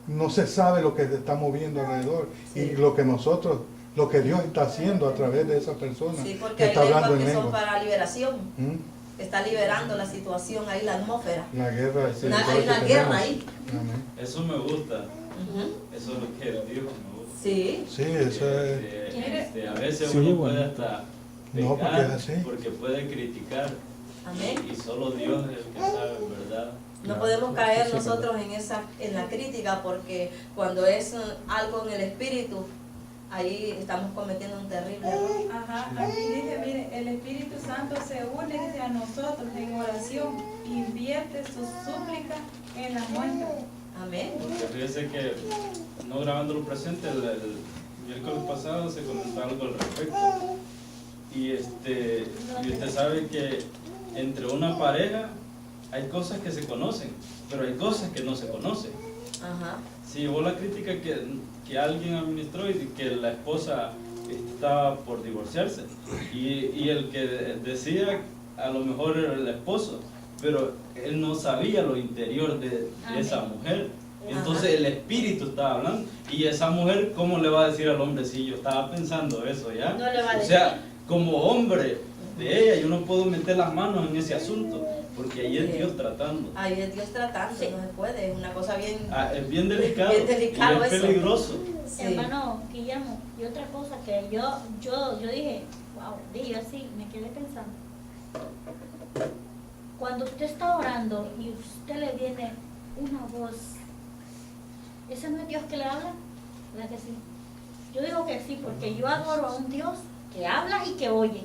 no se sabe lo que se está moviendo alrededor. Sí. Y lo que nosotros lo que Dios está haciendo a través de esa persona Sí, porque que hay está hablando lenguas en que son lengua. para liberación. ¿Mm? Está liberando la situación ahí, la atmósfera. La guerra, Hay una guerra ahí. Amén. Eso me gusta. Ujú. Eso es lo que él dijo, me gusta. Sí. Sí, eso es. A veces Sí, uno bueno. puede hasta No, porque pecar, es así. porque puede criticar. Amén. Y solo Dios es el que sabe, ¿verdad? No podemos caer nosotros en la crítica, porque cuando es algo en el espíritu, ahí estamos cometiendo un terrible error. Ajá, aquí dice, mire, el Espíritu Santo se une, dice, a nosotros en oración, invierte su súplica en la nuestra. Amén. Porque fíjese que, no grabando lo presente, el miércoles pasado se comentó algo al respecto. Y usted sabe que entre una pareja hay cosas que se conocen, pero hay cosas que no se conocen. Ajá. Si llevó la crítica que alguien administró y que la esposa estaba por divorciarse, y el que decía a lo mejor era el esposo, pero él no sabía lo interior de esa mujer. Entonces el espíritu estaba hablando, y esa mujer, ¿cómo le va a decir al hombre? Si yo estaba pensando eso ya, No le va a o decir. sea, como hombre de ella, yo no puedo meter las manos en ese asunto, porque ahí es Dios tratando. Ahí es Dios tratando, Sí. no se puede, es una cosa bien... Es bien delicado, Bien delicado y es eso. peligroso. Sí. Hermano Guillermo, y otra cosa que yo dije, wow, dije así, me quedé pensando. Cuando usted está orando y usted le viene una voz, ¿ese no es Dios que le habla? ¿Verdad que sí? Yo digo que sí, porque yo adoro a un Dios que habla y que oye.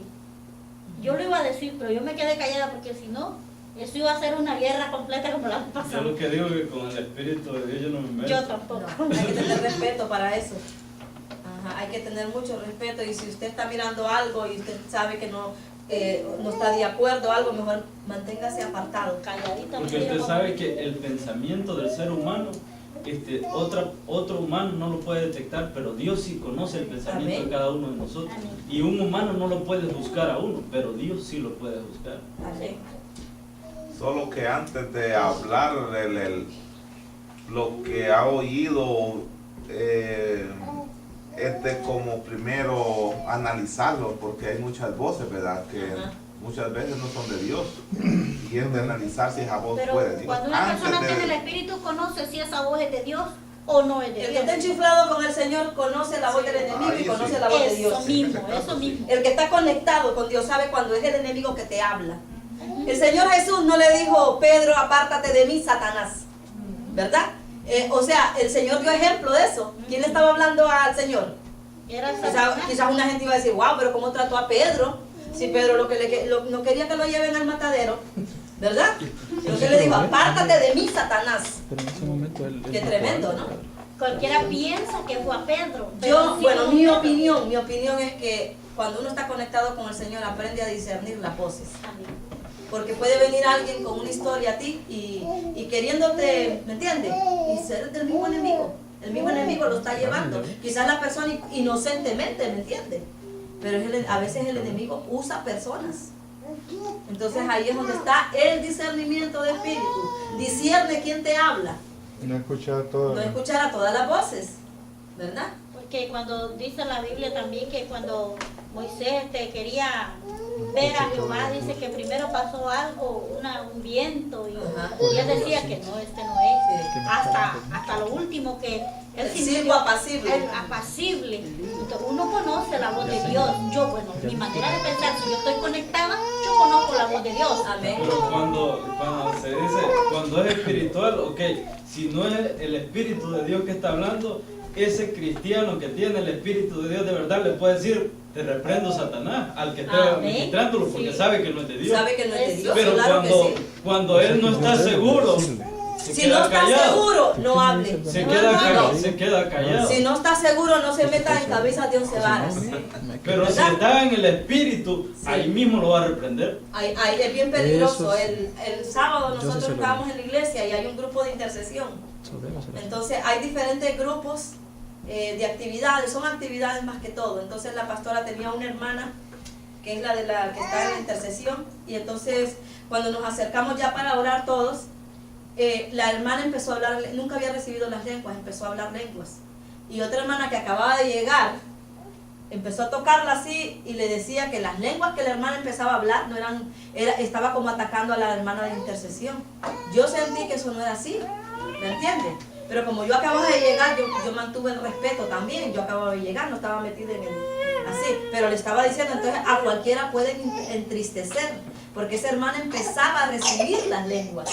Yo lo iba a decir, pero yo me quedé callada porque si no, eso iba a ser una guerra completa como la Yo pasada. lo que digo es que con el Espíritu de Dios yo no me meto. Yo tampoco. No, hay que tener respeto para eso. Ajá, hay que tener mucho respeto, y si usted está mirando algo y usted sabe que no está de acuerdo algo, mejor manténgase apartado. Calladita. Porque usted sabe que el pensamiento del ser humano, otro humano no lo puede detectar, pero Dios sí conoce el pensamiento Amén. de cada uno de nosotros. Amén. Y un humano no lo puede buscar a uno, pero Dios sí lo puede buscar. Amén. Solo que antes de hablar lo que ha oído, es de como primero analizarlo, porque hay muchas voces, ¿verdad? Que Ajá. muchas veces no son de Dios, y es de analizar si esa voz Pero puede. Digo, cuando una antes persona de- tiene el Espíritu, conoce si esa voz es de Dios o no es de El que Dios. está enchuflado con el Señor conoce la voz del enemigo y Ahí conoce sí. la voz de Eso Dios. mismo, En ese caso, eso sí. mismo. El que está conectado con Dios sabe cuando es el enemigo que te habla. El Señor Jesús no le dijo, Pedro, apártate de mí, Satanás, ¿verdad? O sea, el Señor dio ejemplo de eso. ¿Quién le estaba hablando al Señor? Era Satanás. Quizás una gente iba a decir, wow, pero ¿cómo trató a Pedro? Si Pedro no quería que lo lleven al matadero, ¿verdad? Entonces le dijo, apártate de mí, Satanás. Pero en ese momento él Qué no tremendo, puede, ¿no? Cualquiera piensa que fue a Pedro. pero sí Bueno, fue mi Pedro. opinión es que cuando uno está conectado con el Señor, aprende a discernir las voces. Amén. Porque puede venir alguien con una historia a ti y queriéndote, ¿me entiendes? Y ser del mismo enemigo. El mismo enemigo lo está llevando. Quizás la persona inocentemente, ¿me entiendes? Pero a veces el enemigo usa personas. Entonces ahí es donde está el discernimiento de espíritu. Discierne quién te habla. No escuchar todo. No escuchar a todas las voces, ¿verdad? Porque cuando dice la Biblia también que cuando Moisés quería ver a Jehová, dice que primero pasó algo, un viento, Ajá. y él decía que no, este no es. Hasta lo último que El sintió, silbo apacible. el apacible. Entonces, uno conoce la voz de Dios. Yo, bueno, mi manera de pensar, si yo estoy conectada, yo conozco la voz de Dios. Amén. Pero cuando se dice, cuando es espiritual, ok, si no es el Espíritu de Dios que está hablando, ese cristiano que tiene el Espíritu de Dios de verdad le puede decir, te reprendo, Satanás, al que está Amén. ministrándolo, porque Sí. sabe que no es de Dios. Sabe que no es de Dios, Pero claro que sí. cuando él no está seguro, se Si queda no está callado. seguro, no hable. Se No, queda hermano. callado, se queda callado. Si no está seguro, no se meta en cabeza de 11 varas. Pero si ¿verdad? está en el Espíritu, Sí. ahí mismo lo va a reprender. Ahí es bien peligroso. Eso El sábado yo sí nosotros se lo estábamos en la iglesia y hay un grupo de intercesión. Entonces hay diferentes grupos de actividades, son actividades más que todo. Entonces la pastora tenía una hermana que es la que está en la intercesión, y entonces cuando nos acercamos ya para orar todos, la hermana empezó a hablar, nunca había recibido las lenguas, empezó a hablar lenguas. Y otra hermana que acababa de llegar empezó a tocarla así y le decía que las lenguas que la hermana empezaba a hablar no estaba como atacando a la hermana de intercesión. Yo sentí que eso no era así, ¿me entiendes? Pero como yo acababa de llegar, yo mantuve el respeto también. Yo acababa de llegar, no estaba metida en así, pero le estaba diciendo, entonces a cualquiera pueden entristecer, porque esa hermana empezaba a recibir las lenguas,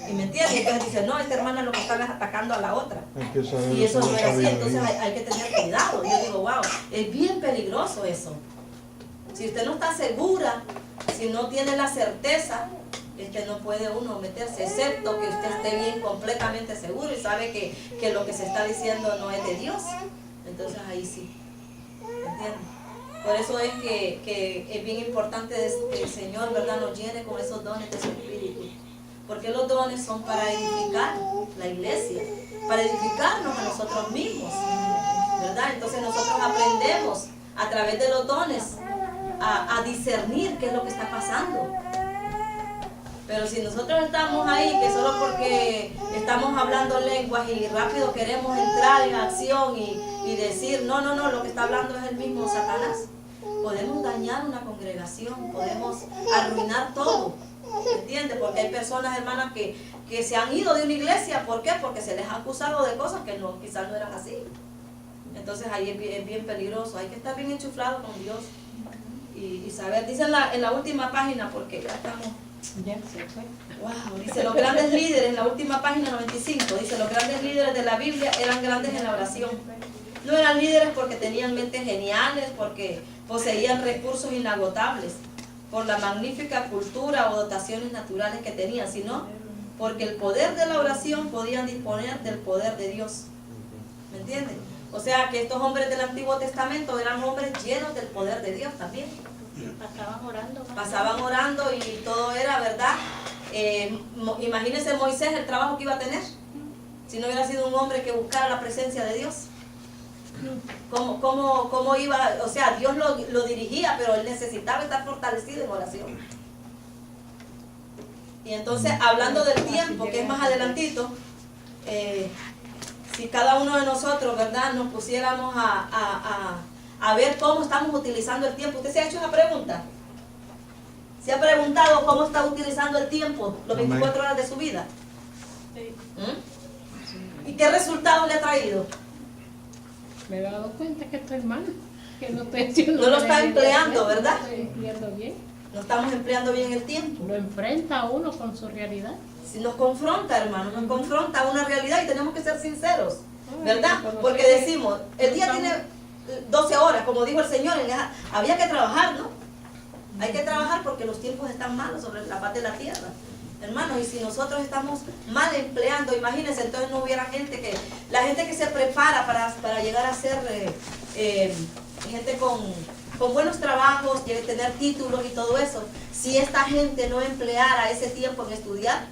¿y me entiendes? Entonces dice, no, esta hermana lo que está es atacando a la otra, y eso no era así. Entonces hay que tener cuidado. Yo digo, wow, es bien peligroso eso. Si usted no está segura, si no tiene la certeza, no puede uno meterse, excepto que usted esté bien completamente seguro y sabe que lo que se está diciendo no es de Dios. Entonces ahí sí, ¿entiendes? Por eso es que es bien importante que el Señor, ¿verdad?, nos llene con esos dones de su Espíritu, porque los dones son para edificar la iglesia, para edificarnos a nosotros mismos, ¿verdad? Entonces nosotros aprendemos a través de los dones a discernir qué es lo que está pasando. Pero si nosotros estamos ahí, que solo porque estamos hablando lenguas y rápido queremos entrar en acción y decir, no, lo que está hablando es el mismo Satanás, podemos dañar una congregación, podemos arruinar todo, ¿entiendes? Porque hay personas, hermanas, que se han ido de una iglesia. ¿Por qué? Porque se les ha acusado de cosas que no, quizás no eran así. Entonces ahí es bien peligroso, hay que estar bien enchuflado con Dios y saber. Dice en la última página, porque ya estamos... Wow, dice los grandes líderes, en la última página 95, dice los grandes líderes de la Biblia eran grandes en la oración. No eran líderes porque tenían mentes geniales, porque poseían recursos inagotables, por la magnífica cultura o dotaciones naturales que tenían, sino porque el poder de la oración podían disponer del poder de Dios. ¿Me entienden? O sea que estos hombres del Antiguo Testamento eran hombres llenos del poder de Dios también. Pasaban orando y todo era, ¿verdad? Imagínense Moisés, el trabajo que iba a tener si no hubiera sido un hombre que buscara la presencia de Dios. ¿Cómo iba? O sea, Dios lo dirigía, pero él necesitaba estar fortalecido en oración. Y entonces, hablando del tiempo, que es más adelantito, si cada uno de nosotros, ¿verdad?, nos pusiéramos a ver cómo estamos utilizando el tiempo. ¿Usted se ha hecho una pregunta? ¿Se ha preguntado cómo está utilizando el tiempo, los 24 horas de su vida? Sí. ¿Y qué resultado le ha traído? Me he dado cuenta que estoy mal, que no estoy haciendo. No lo está empleando, ¿verdad? No estoy empleando bien. No estamos empleando bien el tiempo. Lo enfrenta a uno con su realidad. Si nos confronta, hermano, nos confronta a una realidad y tenemos que ser sinceros, ¿verdad? Porque decimos, el día tiene 12 horas, como dijo el Señor, había que trabajar, ¿no? Hay que trabajar porque los tiempos están malos sobre la faz de la tierra, hermanos, y si nosotros estamos mal empleando, imagínense, entonces no hubiera la gente que se prepara para llegar a ser gente con buenos trabajos, tener títulos y todo eso. Si esta gente no empleara ese tiempo en estudiar,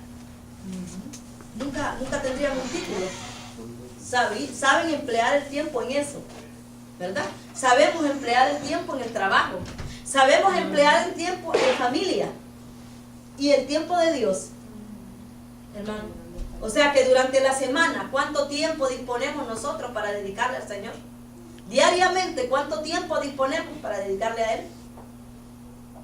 nunca tendrían un título. Saben emplear el tiempo en eso, ¿verdad? Sabemos emplear el tiempo en el trabajo, sabemos emplear el tiempo en familia y el tiempo de Dios, hermano. O sea que durante la semana, ¿cuánto tiempo disponemos nosotros para dedicarle al Señor? Diariamente, ¿cuánto tiempo disponemos para dedicarle a Él?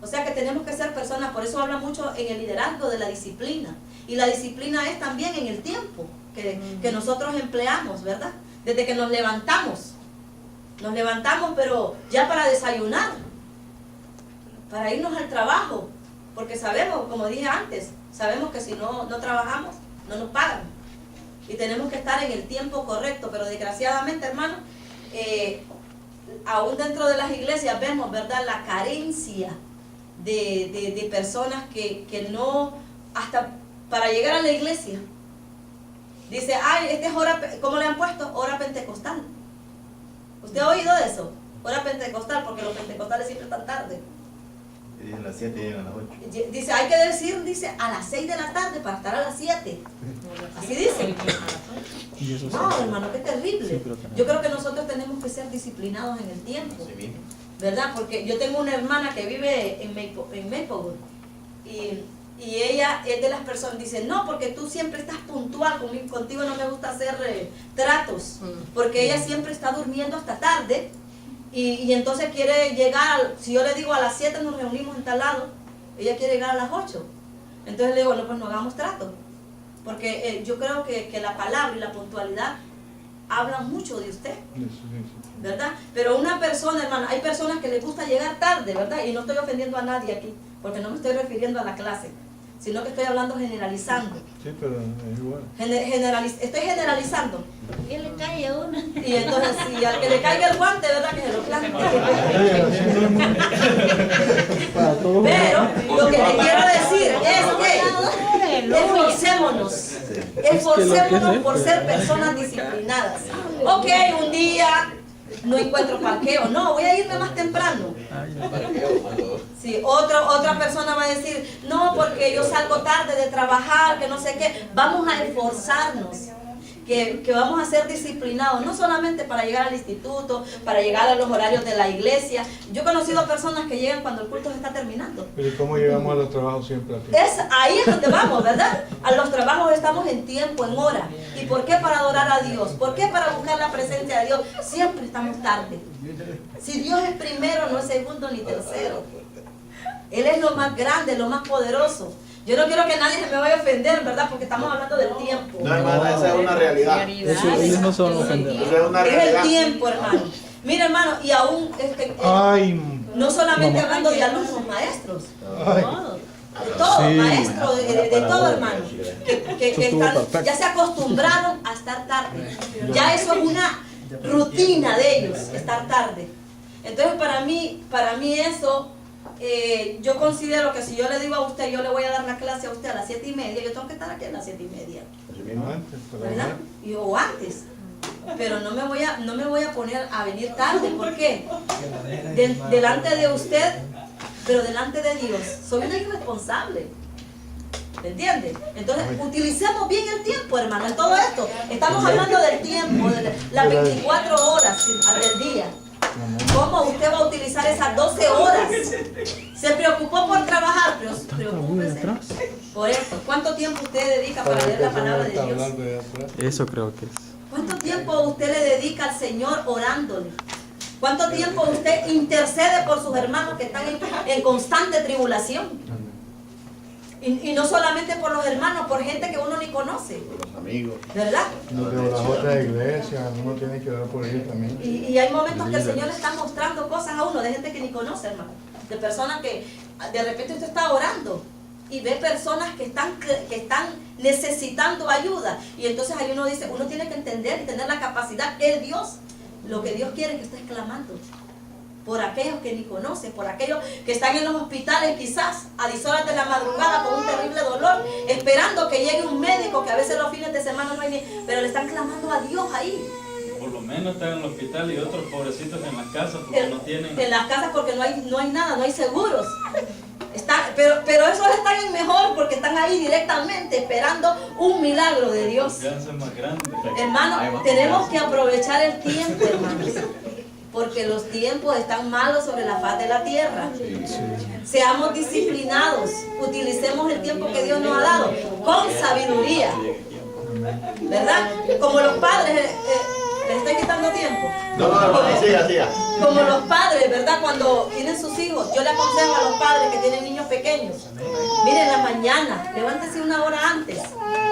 O sea que tenemos que ser personas, por eso habla mucho en el liderazgo de la disciplina. Y la disciplina es también en el tiempo que nosotros empleamos, ¿verdad? Desde que nos levantamos, pero ya para desayunar, para irnos al trabajo, porque sabemos, como dije antes, sabemos que si no trabajamos, no nos pagan. Y tenemos que estar en el tiempo correcto, pero desgraciadamente, hermano, aún dentro de las iglesias vemos, ¿verdad?, la carencia de personas que no, hasta para llegar a la iglesia, dice, ay, esta es hora, ¿cómo le han puesto? Hora pentecostal. ¿Usted ha oído de eso? Hora pentecostal, porque los pentecostales siempre están tarde. Y dicen las 7 y llegan a las 8. Dice, hay que decir, dice, a las 6 de la tarde para estar a las 7. Así dice. No, hermano, qué terrible. Yo creo que nosotros tenemos que ser disciplinados en el tiempo, ¿verdad? Porque yo tengo una hermana que vive en Maplewood y ella es de las personas, dice, no, porque tú siempre estás puntual, contigo no me gusta hacer tratos, porque ella siempre está durmiendo hasta tarde y entonces quiere llegar, si yo le digo a las 7 nos reunimos en tal lado, ella quiere llegar a las 8. Entonces le digo, no, pues no hagamos trato. Porque yo creo que la palabra y la puntualidad hablan mucho de usted, ¿verdad? Pero una persona, hermano, hay personas que les gusta llegar tarde, ¿verdad? Y no estoy ofendiendo a nadie aquí, porque no me estoy refiriendo a la clase, sino que estoy hablando generalizando. Sí, pero es igual. Estoy generalizando. Y le cae a uno. Y entonces, si al que le caiga el guante, ¿verdad? Que se lo plante. Pero lo que le quiero decir es que esforcémonos por ser personas disciplinadas. Ok, un día no encuentro parqueo, no, voy a irme más temprano. Sí, otra persona va a decir, no, porque yo salgo tarde de trabajar, que no sé qué. Vamos a esforzarnos, que vamos a ser disciplinados, no solamente para llegar al instituto, para llegar a los horarios de la iglesia. Yo he conocido personas que llegan cuando el culto se está terminando. Pero ¿y cómo llegamos a los trabajos siempre aquí? Ahí es donde vamos, ¿verdad? A los trabajos estamos en tiempo, en hora. ¿Y por qué? Para adorar a Dios. ¿Por qué? Para buscar la presencia de Dios. Siempre estamos tarde. Si Dios es primero, no es segundo ni tercero. Él es lo más grande, lo más poderoso. Yo no quiero que nadie se me vaya a ofender, ¿verdad? Porque estamos hablando del tiempo. No, hermana, esa es una realidad. Ellos no se van a ofender. Eso es una Es realidad. el tiempo, hermano. Mira, hermano, y aún no solamente hablando de alumnos, maestros. De todo, Sí. maestros, de todo, hermano. Que ya se acostumbraron a estar tarde. Ya eso es una rutina de ellos, estar tarde. Entonces, para mí eso... yo considero que si yo le digo a usted, yo le voy a dar la clase a usted a las 7:30, yo tengo que estar aquí a las 7:30, ¿verdad? O antes, pero no me voy a poner a venir tarde. ¿Por qué? Delante de usted, pero delante de Dios, soy una irresponsable. ¿Me entiende? Entonces, utilicemos bien el tiempo, hermano, en todo esto. Estamos hablando del tiempo, de las 24 horas del día. ¿Cómo usted va a utilizar esas 12 horas? Se preocupó por trabajar, pero preocúpese por esto. ¿Cuánto tiempo usted dedica para leer la palabra de Dios? Eso creo que es. ¿Cuánto tiempo usted le dedica al Señor orándole? ¿Cuánto tiempo usted intercede por sus hermanos que están en constante tribulación? Y no solamente por los hermanos, por gente que uno ni conoce. Por los amigos. ¿Verdad? De las otras iglesias, uno tiene que orar por ellos también. Y hay momentos que el Señor le está mostrando cosas a uno de gente que ni conoce, hermano. De personas que de repente usted está orando y ve personas que están necesitando ayuda. Y entonces ahí uno dice, uno tiene que entender y tener la capacidad que es Dios. Lo que Dios quiere es que estés clamando por aquellos que ni conocen, por aquellos que están en los hospitales quizás a 10 horas de la madrugada con un terrible dolor, esperando que llegue un médico, que a veces los fines de semana no hay ni, pero le están clamando a Dios ahí. Por lo menos están en el hospital y otros pobrecitos en las casas porque no tienen... En las casas porque no hay nada, no hay seguros. Pero esos están mejor porque están ahí directamente esperando un milagro de Dios. Más grande. Hermano, tenemos que aprovechar el tiempo, hermanos, porque los tiempos están malos sobre la faz de la tierra. Seamos disciplinados, utilicemos el tiempo que Dios nos ha dado con sabiduría, ¿verdad? Como los padres, ¿les estoy quitando tiempo? No, siga. Como los padres, ¿verdad? Cuando tienen sus hijos, yo le aconsejo a los padres que tienen niños pequeños, miren, en la mañana, levántese una hora antes,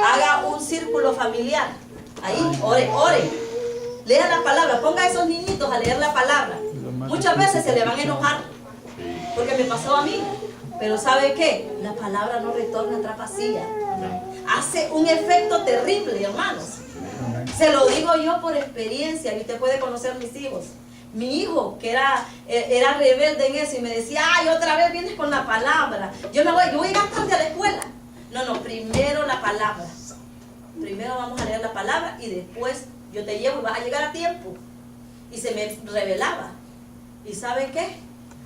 haga un círculo familiar, ahí, ore. Lea la palabra, ponga a esos niñitos a leer la palabra. Muchas veces se le van a enojar, porque me pasó a mí. Pero ¿sabe qué? La palabra no retorna atrás vacía. Hace un efecto terrible, hermanos. Se lo digo yo por experiencia, y usted puede conocer mis hijos. Mi hijo, que era rebelde en eso, y me decía, ay, otra vez vienes con la palabra. Yo voy a llegar tarde a la escuela. No, primero la palabra. Primero vamos a leer la palabra y después yo te llevo y vas a llegar a tiempo. Y se me revelaba. ¿Y sabe qué?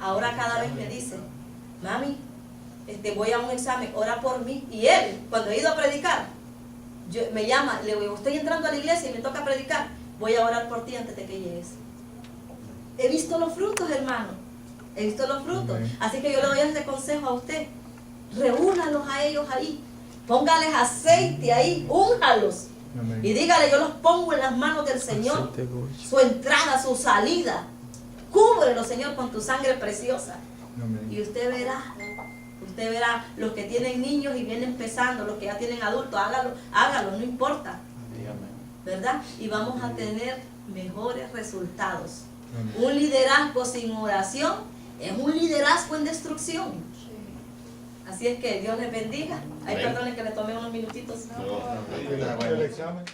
Ahora cada vez me dice, mami, voy a un examen, ora por mí. Y él, cuando he ido a predicar, me llama, le digo, estoy entrando a la iglesia y me toca predicar, voy a orar por ti antes de que llegues. He visto los frutos, hermano. He visto los frutos. Así que yo le doy este consejo a usted. Reúnalos a ellos ahí. Póngales aceite ahí, únjalos. Y dígale, yo los pongo en las manos del Señor. Su entrada, su salida. Cúbrelo, Señor, con tu sangre preciosa. Amén. Y usted verá, los que tienen niños y vienen empezando, los que ya tienen adultos, hágalo, no importa. ¿Verdad? Y vamos a tener mejores resultados. Amén. Un liderazgo sin oración es un liderazgo en destrucción. Así es que Dios les bendiga. Ay, perdone que le tomé unos minutitos. El examen.